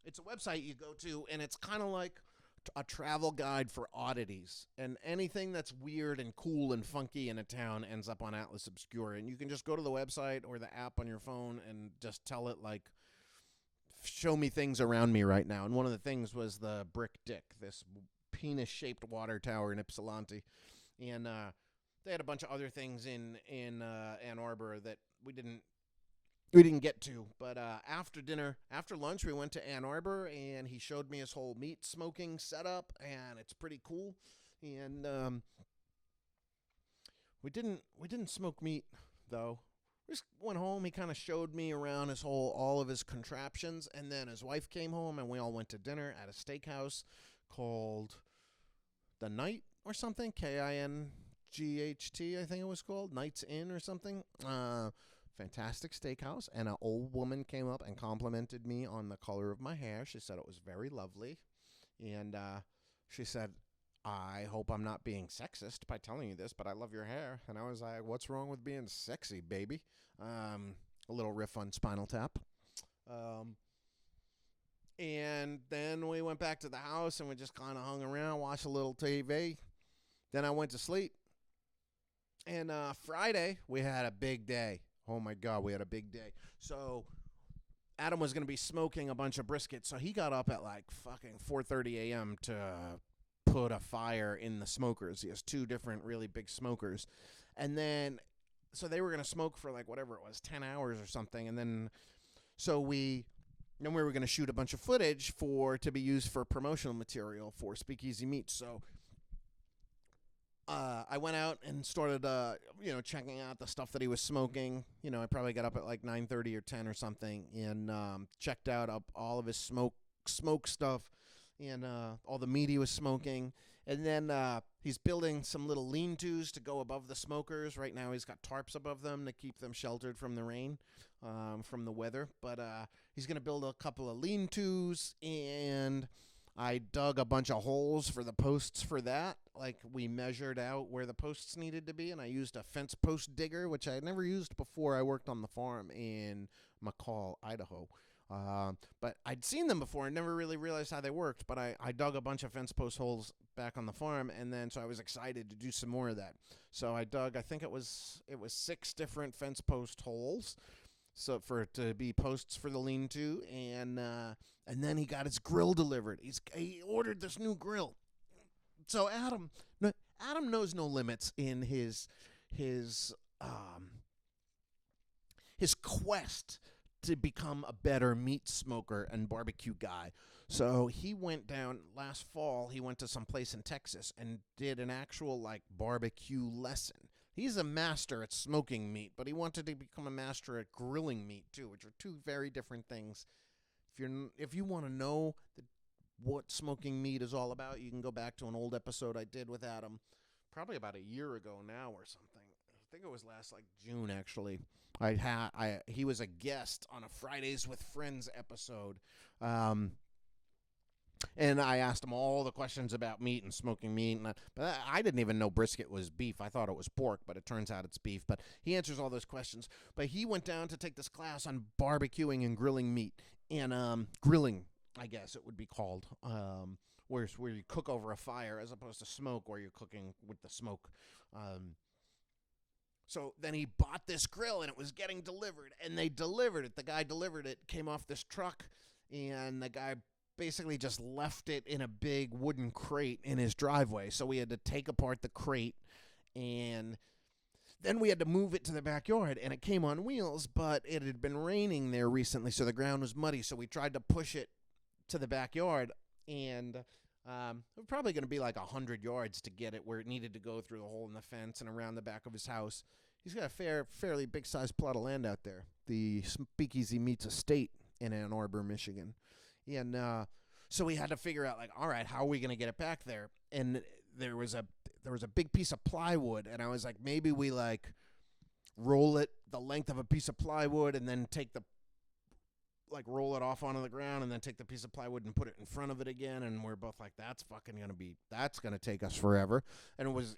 It's a website you go to, and it's kind of like a travel guide for oddities. And anything that's weird and cool and funky in a town ends up on Atlas Obscura. And you can just go to the website or the app on your phone and just tell it, like, show me things around me right now. And one of the things was the Brick Dick, this penis-shaped water tower in Ypsilanti. And they had a bunch of other things in Ann Arbor that we didn't get to. But after lunch, we went to Ann Arbor, and he showed me his whole meat smoking setup, and it's pretty cool. And we didn't smoke meat though. We just went home. He kind of showed me around all of his contraptions, and then his wife came home, and we all went to dinner at a steakhouse called The Night or something, KINGHT, I think it was called, Night's Inn or something. Fantastic steakhouse, and an old woman came up and complimented me on the color of my hair. She said it was very lovely, and she said, I hope I'm not being sexist by telling you this, but I love your hair. And I was like, what's wrong with being sexy, baby? A little riff on Spinal Tap. And then we went back to the house, and we just kind of hung around, watched a little TV. Then I went to sleep. And Friday, we had a big day. Oh, my God, we had a big day. So Adam was going to be smoking a bunch of brisket, so he got up at like fucking 4:30 a.m. to put a fire in the smokers. He has two different really big smokers. And then, so they were going to smoke for like whatever it was, 10 hours or something. And then, then we were going to shoot a bunch of footage to be used for promotional material for Speakeasy Meats. So I went out and started, checking out the stuff that he was smoking. I probably got up at like 9:30 or 10 or something, and checked out all of his smoke stuff, and all the meat he was smoking. And then he's building some little lean-tos to go above the smokers. Right now he's got tarps above them to keep them sheltered from the rain, from the weather. But he's going to build a couple of lean-tos, and I dug a bunch of holes for the posts for that. Like, we measured out where the posts needed to be, and I used a fence post digger, which I had never used before I worked on the farm in McCall, Idaho. But I'd seen them before and never really realized how they worked. But I dug a bunch of fence post holes back on the farm, and then so I was excited to do some more of that. So I dug, I think it was 6 different fence post holes, so to be posts for the lean-to, and then he got his grill delivered. He ordered this new grill. So Adam knows no limits in his quest to become a better meat smoker and barbecue guy. So he went down last fall. He went to some place in Texas and did an actual like barbecue lesson. He's a master at smoking meat, but he wanted to become a master at grilling meat too, which are two very different things. If you want to know what smoking meat is all about, you can go back to an old episode I did with Adam, probably about a year ago now or something. I think it was last like June actually. He was a guest on a Fridays with Friends episode. And I asked him all the questions about meat and smoking meat. But I didn't even know brisket was beef. I thought it was pork, but it turns out it's beef. But he answers all those questions. But he went down to take this class on barbecuing and grilling meat. And grilling, I guess it would be called, where you cook over a fire as opposed to smoke, or you're cooking with the smoke. So then he bought this grill, and it was getting delivered. And they delivered it. The guy delivered it, came off this truck, and the guy basically just left it in a big wooden crate in his driveway. So we had to take apart the crate, and then we had to move it to the backyard, and it came on wheels, but it had been raining there recently, so the ground was muddy. So we tried to push it to the backyard, and it was probably going to be like 100 yards to get it where it needed to go through the hole in the fence and around the back of his house. He's got a fairly big-sized plot of land out there, the Speakeasy Meats Estate in Ann Arbor, Michigan. And so we had to figure out, like, all right, how are we going to get it back there? And there was a big piece of plywood, and I was like, maybe we, like, roll it the length of a piece of plywood and then roll it off onto the ground and then take the piece of plywood and put it in front of it again. And we're both like, that's going to take us forever. And it was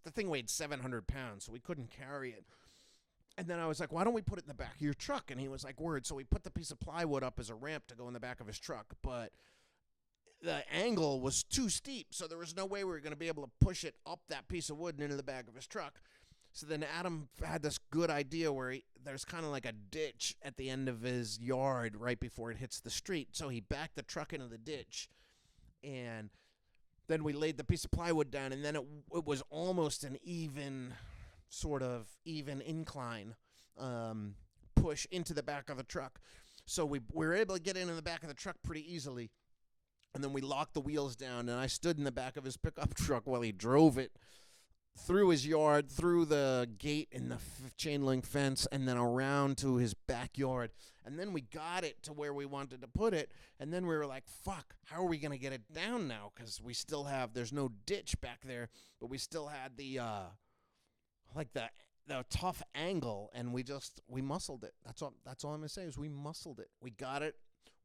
the thing weighed 700 pounds, so we couldn't carry it. And then I was like, why don't we put it in the back of your truck? And he was like, word. So we put the piece of plywood up as a ramp to go in the back of his truck, but the angle was too steep, so there was no way we were going to be able to push it up that piece of wood and into the back of his truck. So then Adam had this good idea where there's kind of like a ditch at the end of his yard right before it hits the street. So he backed the truck into the ditch, and then we laid the piece of plywood down, and then it was almost an even incline push into the back of the truck. So we were able to get into the back of the truck pretty easily. And then we locked the wheels down, and I stood in the back of his pickup truck while he drove it through his yard, through the gate in the chain link fence, and then around to his backyard. And then we got it to where we wanted to put it, and then we were like, fuck, how are we going to get it down now? Because we still there's no ditch back there, but we still had the tough angle, and we muscled it. That's all I'm going to say is we muscled it. We got it.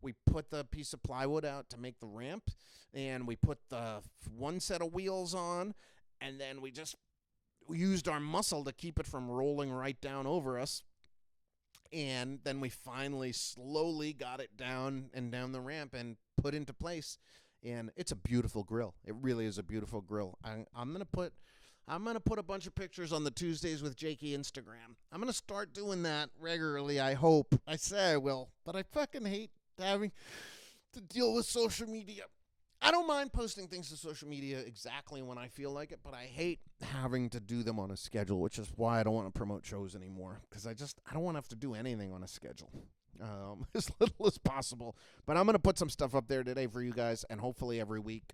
We put the piece of plywood out to make the ramp, and we put the one set of wheels on, and then we used our muscle to keep it from rolling right down over us. And then we finally slowly got it down the ramp and put into place. And it's a beautiful grill. It really is a beautiful grill. I'm going to put I'm going to put a bunch of pictures on the Tuesdays with Jakey Instagram. I'm going to start doing that regularly, I hope. I say I will, but I fucking hate having to deal with social media. I don't mind posting things to social media exactly when I feel like it, but I hate having to do them on a schedule, which is why I don't want to promote shows anymore, because I don't want to have to do anything on a schedule. As little as possible. But I'm going to put some stuff up there today for you guys, and hopefully every week.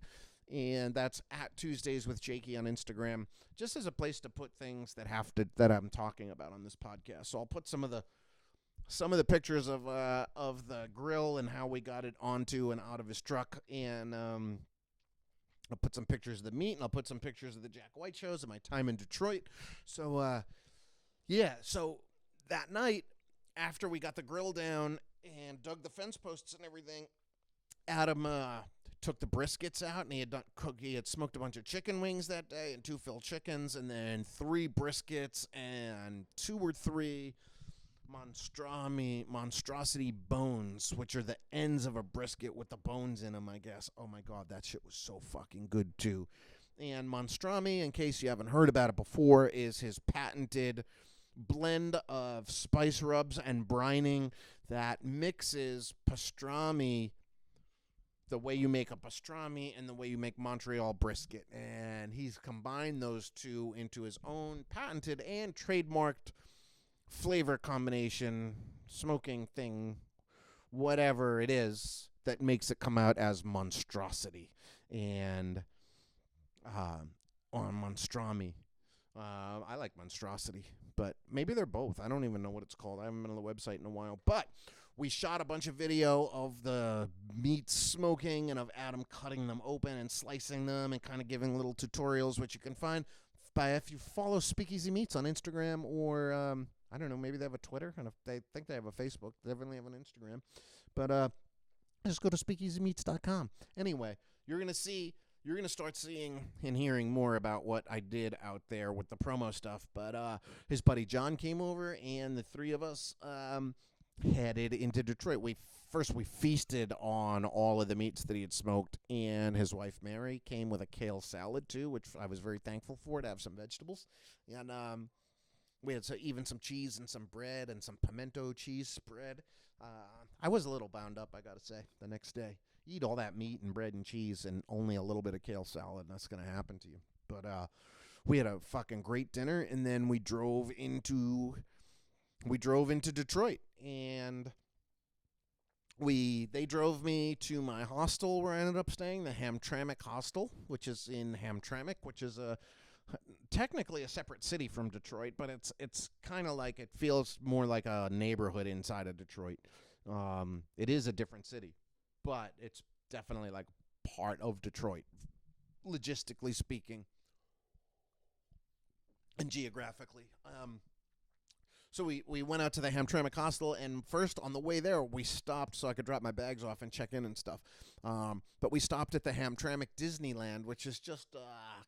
And that's at Tuesdays with Jakey on Instagram, just as a place to put things that I'm talking about on this podcast. So I'll put some of the pictures of the grill and how we got it onto and out of his truck, and I'll put some pictures of the meat, and I'll put some pictures of the Jack White shows and my time in Detroit. So so that night, after we got the grill down and dug the fence posts and everything, Adam took the briskets out, and he had smoked a bunch of chicken wings that day, and 2 filled chickens, and then 3 briskets and 2 or 3 monstrosity bones, which are the ends of a brisket with the bones in them, I guess. Oh my God, that shit was so fucking good too. And monstrami, in case you haven't heard about it before, is his patented blend of spice rubs and brining that mixes pastrami, the way you make a pastrami and the way you make Montreal brisket. And he's combined those two into his own patented and trademarked flavor combination, smoking thing, whatever it is, that makes it come out as monstrosity. And on monstrami. I like monstrosity, but maybe they're both. I don't even know what it's called. I haven't been on the website in a while. But we shot a bunch of video of the meat smoking and of Adam cutting them open and slicing them and kind of giving little tutorials, which you can find if you follow Speakeasy Meats on Instagram, or I don't know, maybe they have a Twitter, and if they think they have a Facebook, they definitely have an Instagram. But just go to speakeasymeats.com. Anyway, you're going to start seeing and hearing more about what I did out there with the promo stuff. But his buddy John came over, and the 3 of us headed into Detroit. We feasted on all of the meats that he had smoked, and his wife Mary came with a kale salad too, which I was very thankful for, to have some vegetables. And we had even some cheese and some bread and some pimento cheese spread. I was a little bound up, I gotta say, the next day. You eat all that meat and bread and cheese and only a little bit of kale salad, and that's going to happen to you. But we had a fucking great dinner, and then we drove into Detroit, and they drove me to my hostel where I ended up staying, the Hamtramck Hostel, which is in Hamtramck, which is technically a separate city from Detroit, but it's kind of like, it feels more like a neighborhood inside of Detroit. It is a different city, but it's definitely like part of Detroit, logistically speaking and geographically. So we went out to the Hamtramck Hostel, and first on the way there, we stopped so I could drop my bags off and check in and stuff. But we stopped at the Hamtramck Disneyland, which is just a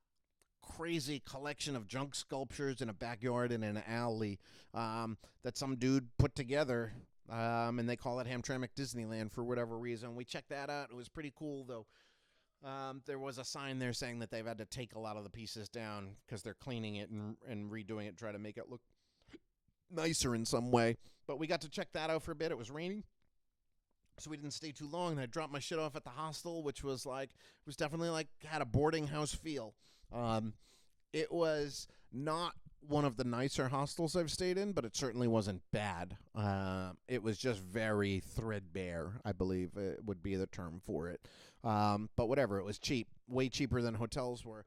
crazy collection of junk sculptures in a backyard in an alley that some dude put together. And they call it Hamtramck Disneyland for whatever reason. We checked that out. It was pretty cool, though. There was a sign there saying that they've had to take a lot of the pieces down because they're cleaning it and redoing it, try to make it look nicer in some way. But we got to check that out for a bit. It was raining, so we didn't stay too long. And I dropped my shit off at the hostel, which was definitely like, had a boarding house feel. It was not one of the nicer hostels I've stayed in, but it certainly wasn't bad. It was just very threadbare, I believe it would be the term for it. But whatever, it was cheap, way cheaper than hotels were.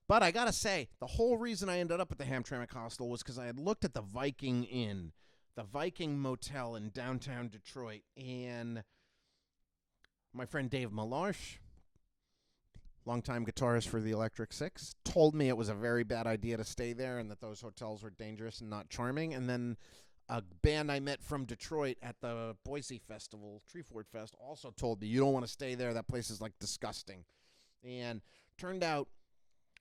But I gotta say, the whole reason I ended up at the Hamtramck Hostel was because I had looked at the Viking Inn, the Viking Motel in downtown Detroit, and my friend Dave Malarsh, longtime guitarist for the Electric Six, told me it was a very bad idea to stay there and that those hotels were dangerous and not charming. And then a band I met from Detroit at the Boise Festival, Treefort Fest, also told me, you don't want to stay there. That place is like disgusting. And turned out,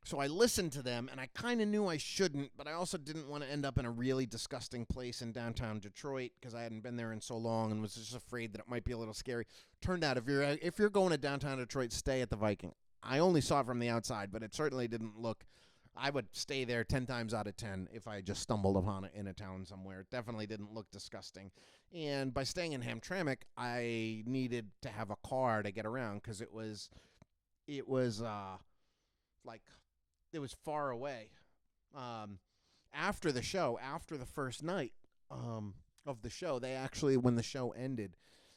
so I listened to them, and I kind of knew I shouldn't, but I also didn't want to end up in a really disgusting place in downtown Detroit because I hadn't been there in so long and was just afraid that it might be a little scary. Turned out, if you're going to downtown Detroit, stay at the Viking. I only saw it from the outside, but it certainly didn't look I would stay there 10 times out of 10 if I just stumbled upon it in a town somewhere. It definitely didn't look disgusting. And by staying in Hamtramck, I needed to have a car to get around because it was like it was far away. After the show, after the first night of the show, they actually, when the show ended,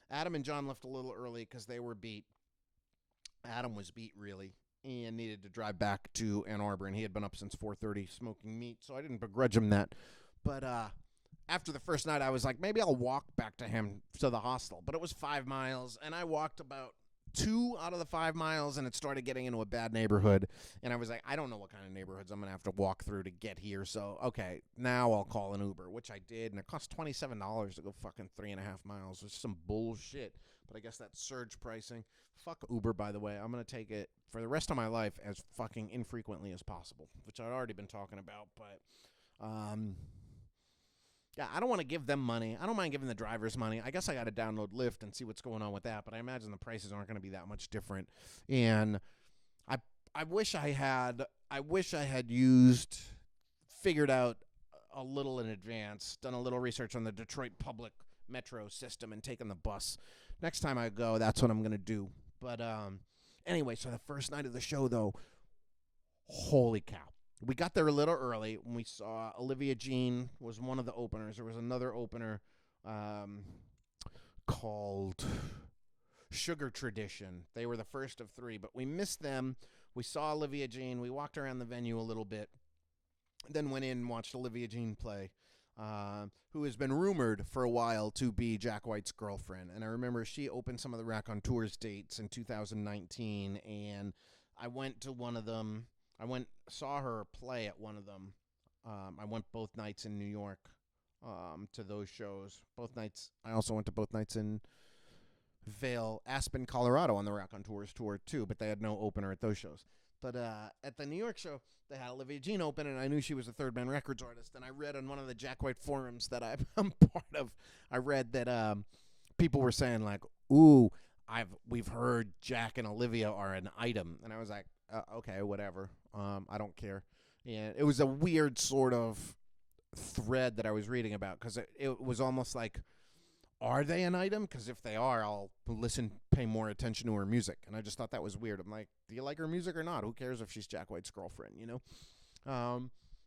Adam and John left a little early because they were beat. Adam was beat, really, and needed to drive back to Ann Arbor, and he had been up since 4:30 smoking meat, so I didn't begrudge him that. But after the first night, I was like, maybe I'll walk back to him to the hostel. But it was 5 miles, and I walked about 2 out of the 5 miles, and it started getting into a bad neighborhood. And I was like, I don't know what kind of neighborhoods I'm going to have to walk through to get here. So, okay, now I'll call an Uber, which I did. And it cost $27 to go fucking 3.5 miles, which is some bullshit. But I guess that's surge pricing. Fuck Uber, by the way. I'm going to take it for the rest of my life as fucking infrequently as possible, which I'd already been talking about. But, yeah, I don't want to give them money. I don't mind giving the drivers money. I guess I got to download Lyft and see what's going on with that, but I imagine the prices aren't going to be that much different. And I wish I had figured out a little in advance, done a little research on the Detroit public metro system and taken the bus. Next time I go, that's what I'm going to do. But anyway, so the first night of the show, though, holy cow. We got there a little early when we saw Olivia Jean was one of the openers. There was another opener called Sugar Tradition. They were the first of 3, but we missed them. We saw Olivia Jean. We walked around the venue a little bit, then went in and watched Olivia Jean play, who has been rumored for a while to be Jack White's girlfriend. And I remember she opened some of the Raconteurs dates in 2019, and I went to one of them. Saw her play at one of them. I went both nights in New York to those shows. Both nights. I also went to both nights in Aspen, Colorado on the Raconteurs tour too, but they had no opener at those shows. But at the New York show, they had Olivia Jean open, and I knew she was a Third Man Records artist. And I read on one of the Jack White forums that I'm part of, I read that people were saying like, "Ooh, we've heard Jack and Olivia are an item," and I was like, okay, whatever. I don't care. And it was a weird sort of thread that I was reading about because it was almost like, are they an item? Because if they are, I'll pay more attention to her music. And I just thought that was weird. I'm like, do you like her music or not? Who cares if she's Jack White's girlfriend, you know?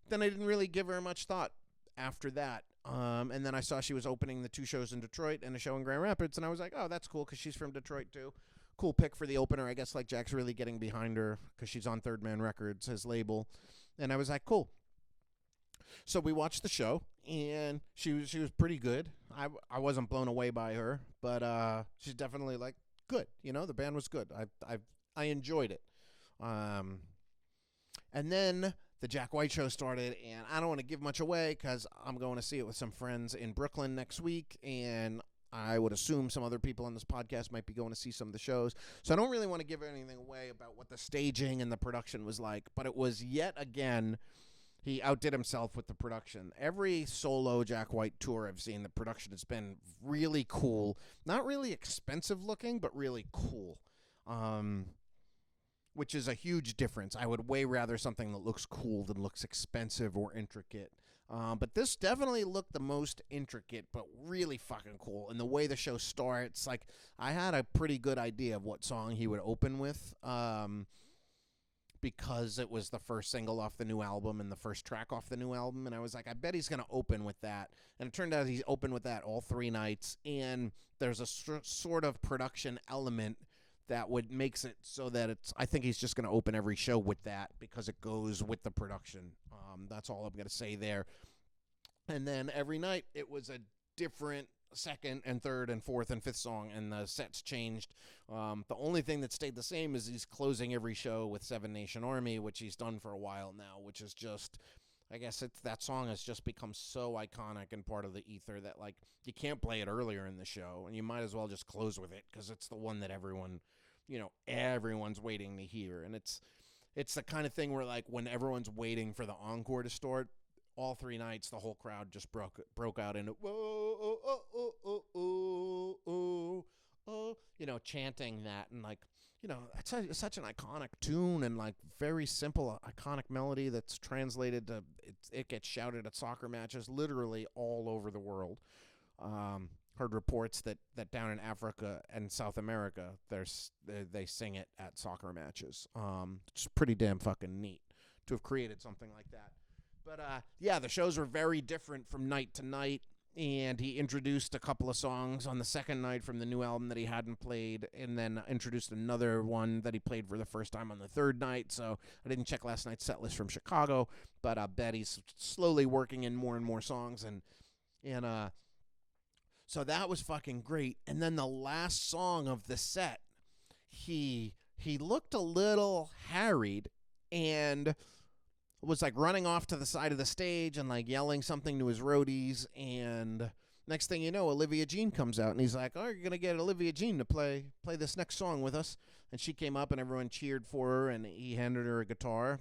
Then I didn't really give her much thought after that. And then I saw she was opening the 2 shows in Detroit and a show in Grand Rapids, and I was like, oh, that's cool because she's from Detroit too. Cool pick for the opener. I guess like Jack's really getting behind her because she's on Third Man Records, his label. And I was like, cool. So we watched the show, and she was pretty good. I wasn't blown away by her, but she's definitely like good. You know, the band was good. I enjoyed it. And then the Jack White show started, and I don't want to give much away because I'm going to see it with some friends in Brooklyn next week, and I would assume some other people on this podcast might be going to see some of the shows. So I don't really want to give anything away about what the staging and the production was like. But it was yet again, he outdid himself with the production. Every solo Jack White tour I've seen, the production has been really cool. Not really expensive looking, but really cool. Which is a huge difference. I would way rather something that looks cool than looks expensive or intricate. But this definitely looked the most intricate, but really fucking cool. And the way the show starts, like, I had a pretty good idea of what song he would open with, because it was the first single off the new album and the first track off the new album. And I was like, I bet he's going to open with that. And it turned out he's opened with that all 3 nights. And there's a sort of production element that makes it so that I think he's just going to open every show with that because it goes with the production. That's all I'm going to say there. And then every night it was a different second and third and fourth and fifth song, and the sets changed. The only thing that stayed the same is he's closing every show with Seven Nation Army, which he's done for a while now, which is just, I guess that song has just become so iconic and part of the ether that, like, you can't play it earlier in the show, and you might as well just close with it because it's the one that everyone's waiting to hear. And it's the kind of thing where, like, when everyone's waiting for the encore to start, all 3 nights the whole crowd just broke out into whoa, oh, oh, oh, oh, oh, oh, oh, chanting that. And, like, it's such an iconic tune and like very simple, iconic melody that's translated to it gets shouted at soccer matches literally all over the world. Heard reports that down in Africa and South America, they sing it at soccer matches. It's pretty damn fucking neat to have created something like that. But yeah, the shows were very different from night to night. And he introduced a couple of songs on the second night from the new album that he hadn't played, and then introduced another one that he played for the first time on the third night. So I didn't check last night's set list from Chicago, but I bet he's slowly working in more and more songs, and so that was fucking great. And then the last song of the set, he looked a little harried and was like running off to the side of the stage and like yelling something to his roadies, and next thing you know, Olivia Jean comes out and he's like, "Oh, you're gonna get Olivia Jean to play this next song with us." And she came up and everyone cheered for her, and he handed her a guitar,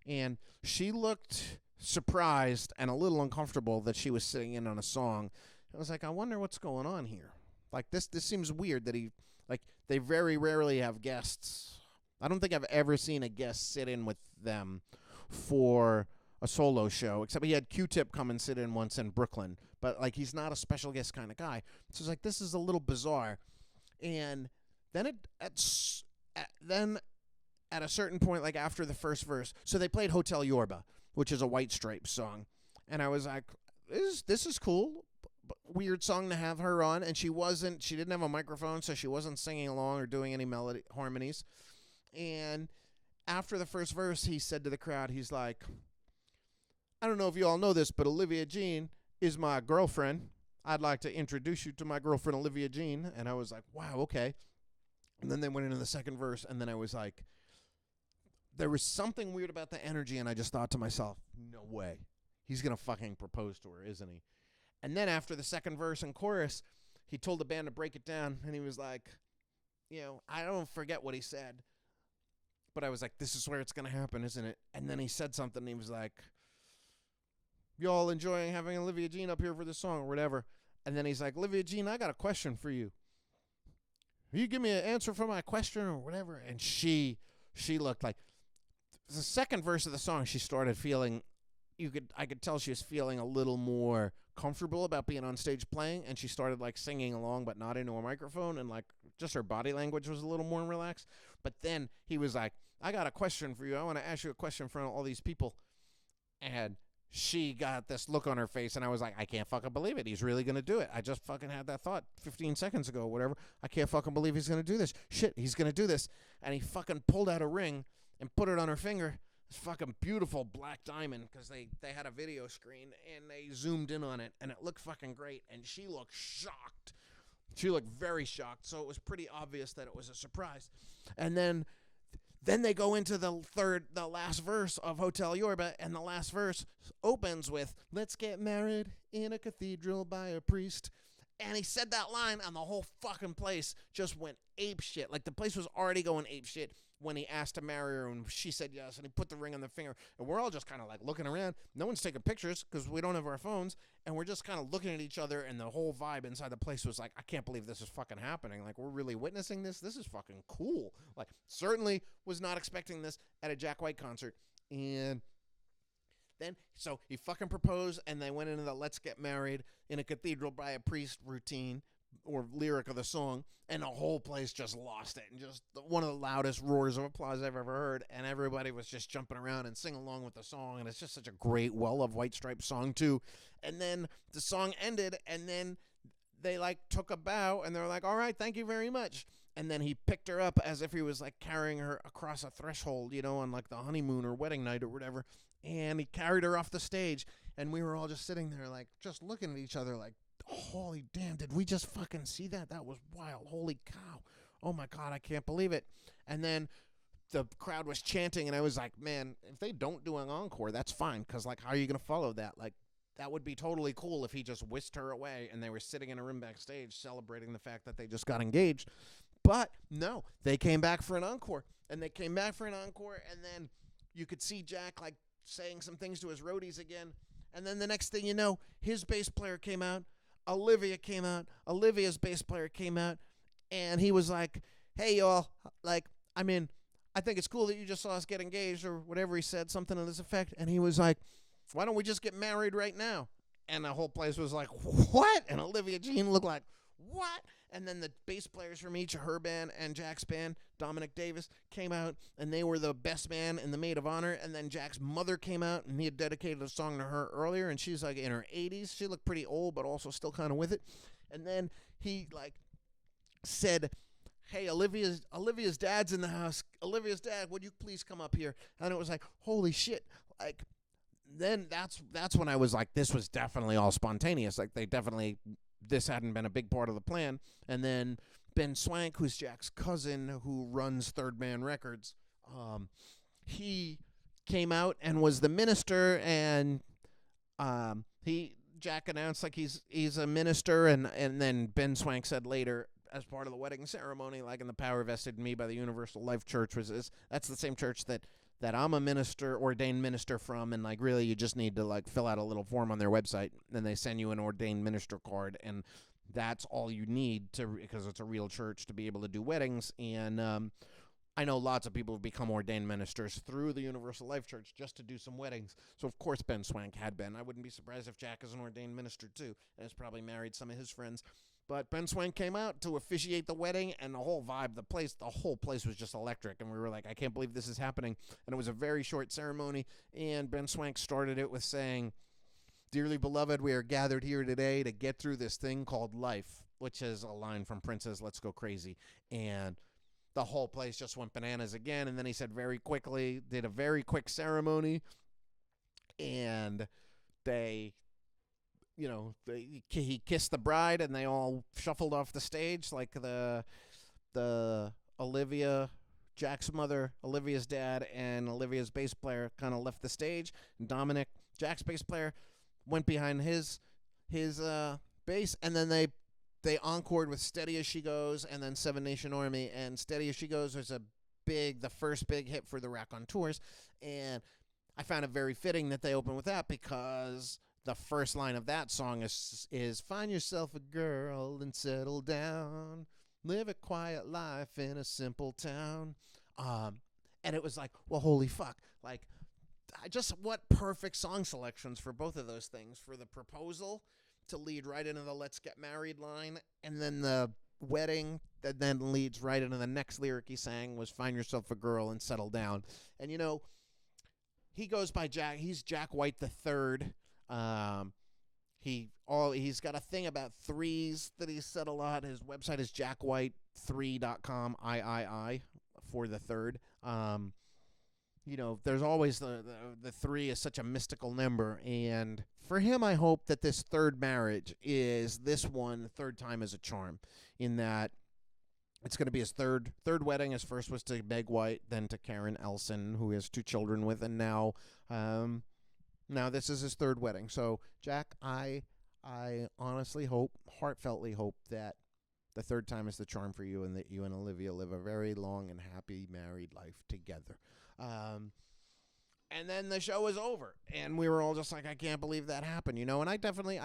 and she looked surprised and a little uncomfortable that she was sitting in on a song. I was like, I wonder what's going on here. Like this seems weird that they very rarely have guests. I don't think I've ever seen a guest sit in with them for a solo show, except he had Q-Tip come and sit in once in Brooklyn, but like he's not a special guest kind of guy. So it's like, this is a little bizarre. And then then at a certain point, like after the first verse, so they played Hotel Yorba, which is a White Stripes song, and I was like, this is cool. Weird song to have her on, and she didn't have a microphone, so she wasn't singing along or doing any melody harmonies. And after the first verse, he said to the crowd, he's like, "I don't know if you all know this, but Olivia Jean is my girlfriend. I'd like to introduce you to my girlfriend, Olivia Jean." And I was like, wow, okay. And then they went into the second verse, and then I was like, there was something weird about the energy, and I just thought to myself, no way. He's going to fucking propose to her, isn't he? And then after the second verse and chorus, he told the band to break it down, and he was like, I don't forget what he said, but I was like, this is where it's going to happen, isn't it? And then he said something, and he was like, "Y'all enjoying having Olivia Jean up here for this song," or whatever. And then he's like, "Olivia Jean, I got a question for you. Will you give me an answer for my question," or whatever? And she looked like, the second verse of the song, she started feeling, I could tell she was feeling a little more comfortable about being on stage playing, and she started like singing along, but not into a microphone, and like just her body language was a little more relaxed. But then he was like, "I got a question for you. I want to ask you a question in front of all these people." And she got this look on her face, and I was like, I can't fucking believe it. He's really going to do it. I just fucking had that thought 15 seconds ago or whatever. I can't fucking believe he's going to do this. Shit, he's going to do this. And he fucking pulled out a ring and put it on her finger. This fucking beautiful black diamond, because they had a video screen, and they zoomed in on it, and it looked fucking great. And she looked shocked. She looked very shocked, so it was pretty obvious that it was a surprise. And then they go into the last verse of Hotel Yorba, and the last verse opens with, "Let's get married in a cathedral by a priest." And he said that line, and the whole fucking place just went ape shit. Like, the place was already going ape shit when he asked to marry her, and she said yes, and he put the ring on the finger. And we're all just kind of like looking around. No one's taking pictures because we don't have our phones, and we're just kind of looking at each other, and the whole vibe inside the place was like, I can't believe this is fucking happening. Like, we're really witnessing this. This is fucking cool. Like, certainly was not expecting this at a Jack White concert. And then, so he fucking proposed, and they went into the "Let's Get Married in a Cathedral by a Priest" routine or lyric of the song, and the whole place just lost it, and just one of the loudest roars of applause I've ever heard, and everybody was just jumping around and singing along with the song, and it's just such a great, well-loved White Stripes song, too. And then the song ended, and then they, like, took a bow, and they were like, "All right, thank you very much." And then he picked her up as if he was, like, carrying her across a threshold, on, like, the honeymoon or wedding night or whatever. And he carried her off the stage, and we were all just sitting there, like, just looking at each other like, holy damn, did we just fucking see that? That was wild. Holy cow. Oh, my God, I can't believe it. And then the crowd was chanting, and I was like, man, if they don't do an encore, that's fine, because, like, how are you going to follow that? Like, that would be totally cool if he just whisked her away, and they were sitting in a room backstage celebrating the fact that they just got engaged. But, no, they came back for an encore, and then you could see Jack, like, saying some things to his roadies again, and then the next thing you know, his bass player came out, Olivia came out, Olivia's bass player came out, and he was like, "Hey, y'all, like, I mean, I think it's cool that you just saw us get engaged or whatever he said, something to this effect. And he was like, why don't we just get married right now? And the whole place was like, what? And Olivia Jean looked like, what? And then the bass players from each of her band and Jack's band, Dominic Davis, came out, and they were the best man and the maid of honor. And then Jack's mother came out, and he had dedicated a song to her earlier, and she's like in her 80s. She looked pretty old, but also still kind of with it. And then he like said, hey, Olivia's dad's in the house. Olivia's dad, would you please come up here? And it was like, holy shit. Like, then that's when I was like, this was definitely all spontaneous. Like, this hadn't been a big part of the plan. And then Ben Swank, who's Jack's cousin, who runs Third Man Records, he came out and was the minister, and Jack announced like he's a minister, and then Ben Swank said later, as part of the wedding ceremony, like, in the power vested in me by the Universal Life Church, that's the same church that I'm a minister, ordained minister from, and like really you just need to like fill out a little form on their website, and they send you an ordained minister card, and that's all you need because it's a real church to be able to do weddings. And I know lots of people have become ordained ministers through the Universal Life Church just to do some weddings. So of course Ben Swank had been. I wouldn't be surprised if Jack is an ordained minister too, and has probably married some of his friends. But Ben Swank came out to officiate the wedding, and the whole vibe, the whole place was just electric. And we were like, I can't believe this is happening. And it was a very short ceremony. And Ben Swank started it with saying, dearly beloved, we are gathered here today to get through this thing called life, which is a line from Prince's Let's Go Crazy. And the whole place just went bananas again. And then he said did a very quick ceremony. And he kissed the bride, and they all shuffled off the stage, like the Olivia, Jack's mother, Olivia's dad, and Olivia's bass player kind of left the stage. And Dominic, Jack's bass player, went behind his bass, and then they encored with Steady As She Goes, and then Seven Nation Army. And Steady As She Goes was the first big hit for the Raconteurs, and I found it very fitting that they opened with that, because the first line of that song is find yourself a girl and settle down, live a quiet life in a simple town. And it was like, well, holy fuck. Like, what perfect song selections for both of those things. For the proposal to lead right into the let's get married line, and then the wedding that then leads right into the next lyric he sang was find yourself a girl and settle down. And, he goes by Jack. He's Jack White the Third. He's got a thing about threes that he said a lot. His website is jackwhite3.com, III for the third. There's always the three is such a mystical number, and for him, I hope that this third marriage is this one. Third time is a charm, in that it's going to be his third wedding. His first was to Meg White, then to Karen Elson, who he has 2 children with, and now this is his third wedding. So, Jack, I honestly heartfeltly hope that the third time is the charm for you, and that you and Olivia live a very long and happy married life together. And then the show was over, and we were all just like, I can't believe that happened, And I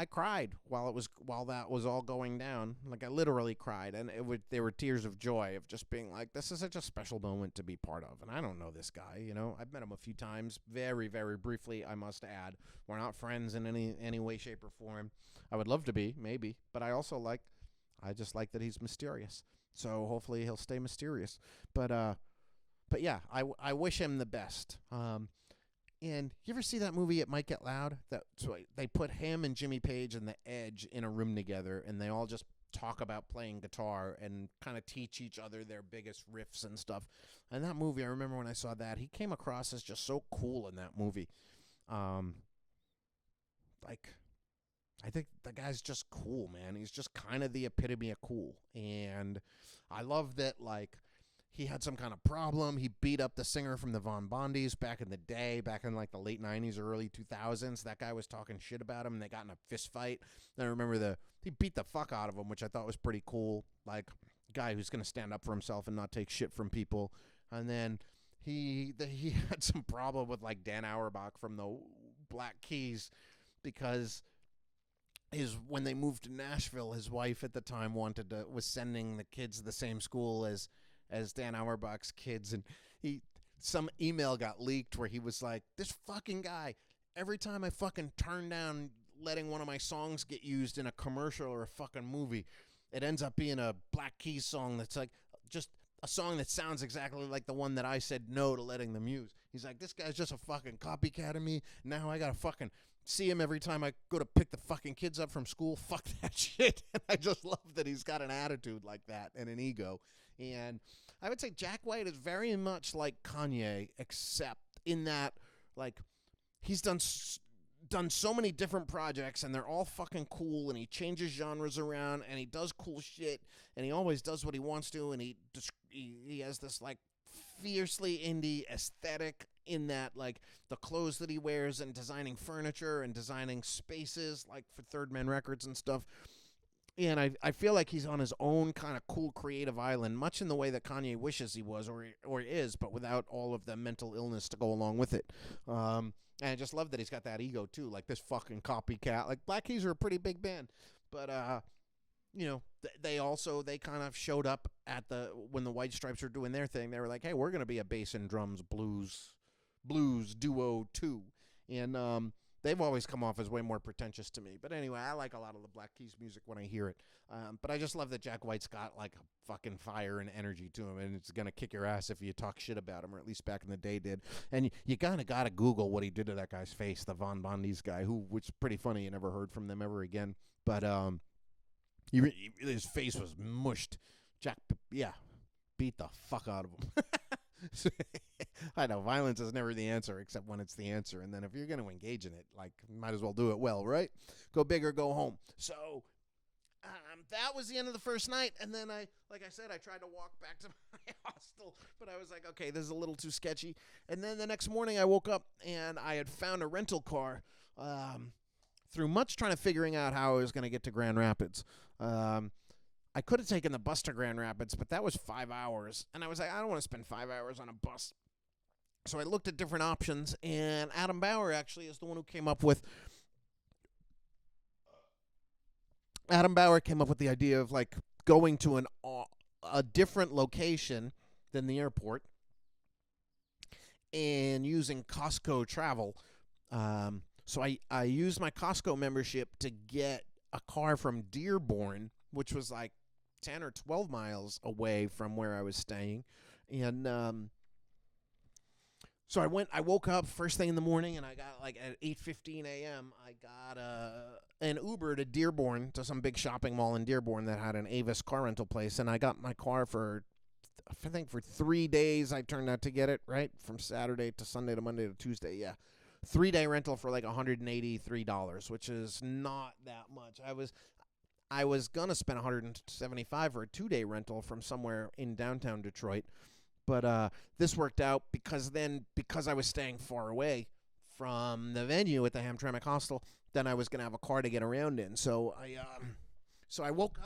cried while that was all going down. Like, I literally cried, and there were tears of joy of just being like, this is such a special moment to be part of. And I don't know this guy, I've met him a few times, very, very briefly, I must add. We're not friends in any way, shape, or form. I would love to be, maybe, but I just like that he's mysterious. So hopefully he'll stay mysterious. But yeah, I wish him the best. And you ever see that movie It Might Get Loud? They put him and Jimmy Page and The Edge in a room together, and they all just talk about playing guitar and kind of teach each other their biggest riffs and stuff. And that movie, I remember when I saw that, he came across as just so cool in that movie. I think the guy's just cool, man. He's just kind of the epitome of cool. And I love that, he had some kind of problem. He beat up the singer from the Von Bondies back in the day, back in the late 90s or early 2000s. That guy was talking shit about him, and they got in a fist fight. Then I remember he beat the fuck out of him, which I thought was pretty cool. Like, a guy who's going to stand up for himself and not take shit from people. And then he had some problem with Dan Auerbach from the Black Keys, because when they moved to Nashville, his wife at the time was sending the kids to the same school as as Dan Auerbach's kids, and some email got leaked where he was like, this fucking guy, every time I fucking turn down letting one of my songs get used in a commercial or a fucking movie, it ends up being a Black Keys song that's like just a song that sounds exactly like the one that I said no to letting them use. He's like, this guy's just a fucking copycat of me. Now I gotta fucking see him every time I go to pick the fucking kids up from school. Fuck that shit. And I just love that he's got an attitude like that and an ego. And I would say Jack White is very much like Kanye, except in that, like, he's done so many different projects, and they're all fucking cool, and he changes genres around, and he does cool shit, and he always does what he wants to, and he has this, like, fiercely indie aesthetic in that, like, the clothes that he wears and designing furniture and designing spaces, like, for Third Man Records and stuff. And I feel like he's on his own kind of cool creative island, much in the way that Kanye wishes he was or is, but without all of the mental illness to go along with it. And I just love that he's got that ego, too, like this fucking copycat. Like, Black Keys are a pretty big band, but, you know, they kind of showed up when the White Stripes were doing their thing. They were like, hey, we're going to be a bass and drums blues duo, too. And, they've always come off as way more pretentious to me. But anyway, I like a lot of the Black Keys music when I hear it. But I just love that Jack White's got, like, a fucking fire and energy to him, and it's going to kick your ass if you talk shit about him, or at least back in the day did. And you kind of got to Google what he did to that guy's face, the Von Bondi's guy, which is pretty funny. You never heard from them ever again. But his face was mushed. Jack, beat the fuck out of him. I know, violence is never the answer except when it's the answer. And then if you're going to engage in it, like, might as well do it well, right? Go big or go home. So that was the end of the first night. And then like I said, I tried to walk back to my hostel, but I was like, okay, this is a little too sketchy. And then the next morning I woke up and I had found a rental car through much trying to figuring out how I was going to get to Grand Rapids. I could have taken the bus to Grand Rapids, but that was 5 hours. And I was like, I don't want to spend 5 hours on a bus. So I looked at different options, and Adam Bauer actually is the one who came up with the idea of, like, going to a different location than the airport and using Costco travel. So I used my Costco membership to get a car from Dearborn, which was like 10 or 12 miles away from where I was staying. And so I woke up first thing in the morning, and I got, like, at 8:15 a.m., I got an Uber to Dearborn, to some big shopping mall in Dearborn that had an Avis car rental place. And I got my car for 3 days. I turned out to get it, right? From Saturday to Sunday to Monday to Tuesday. Yeah. 3-day rental for like $183, which is not that much. I was going to spend $175 for a 2-day rental from somewhere in downtown Detroit. But this worked out because I was staying far away from the venue at the Hamtramck Hostel, then I was going to have a car to get around in. So I woke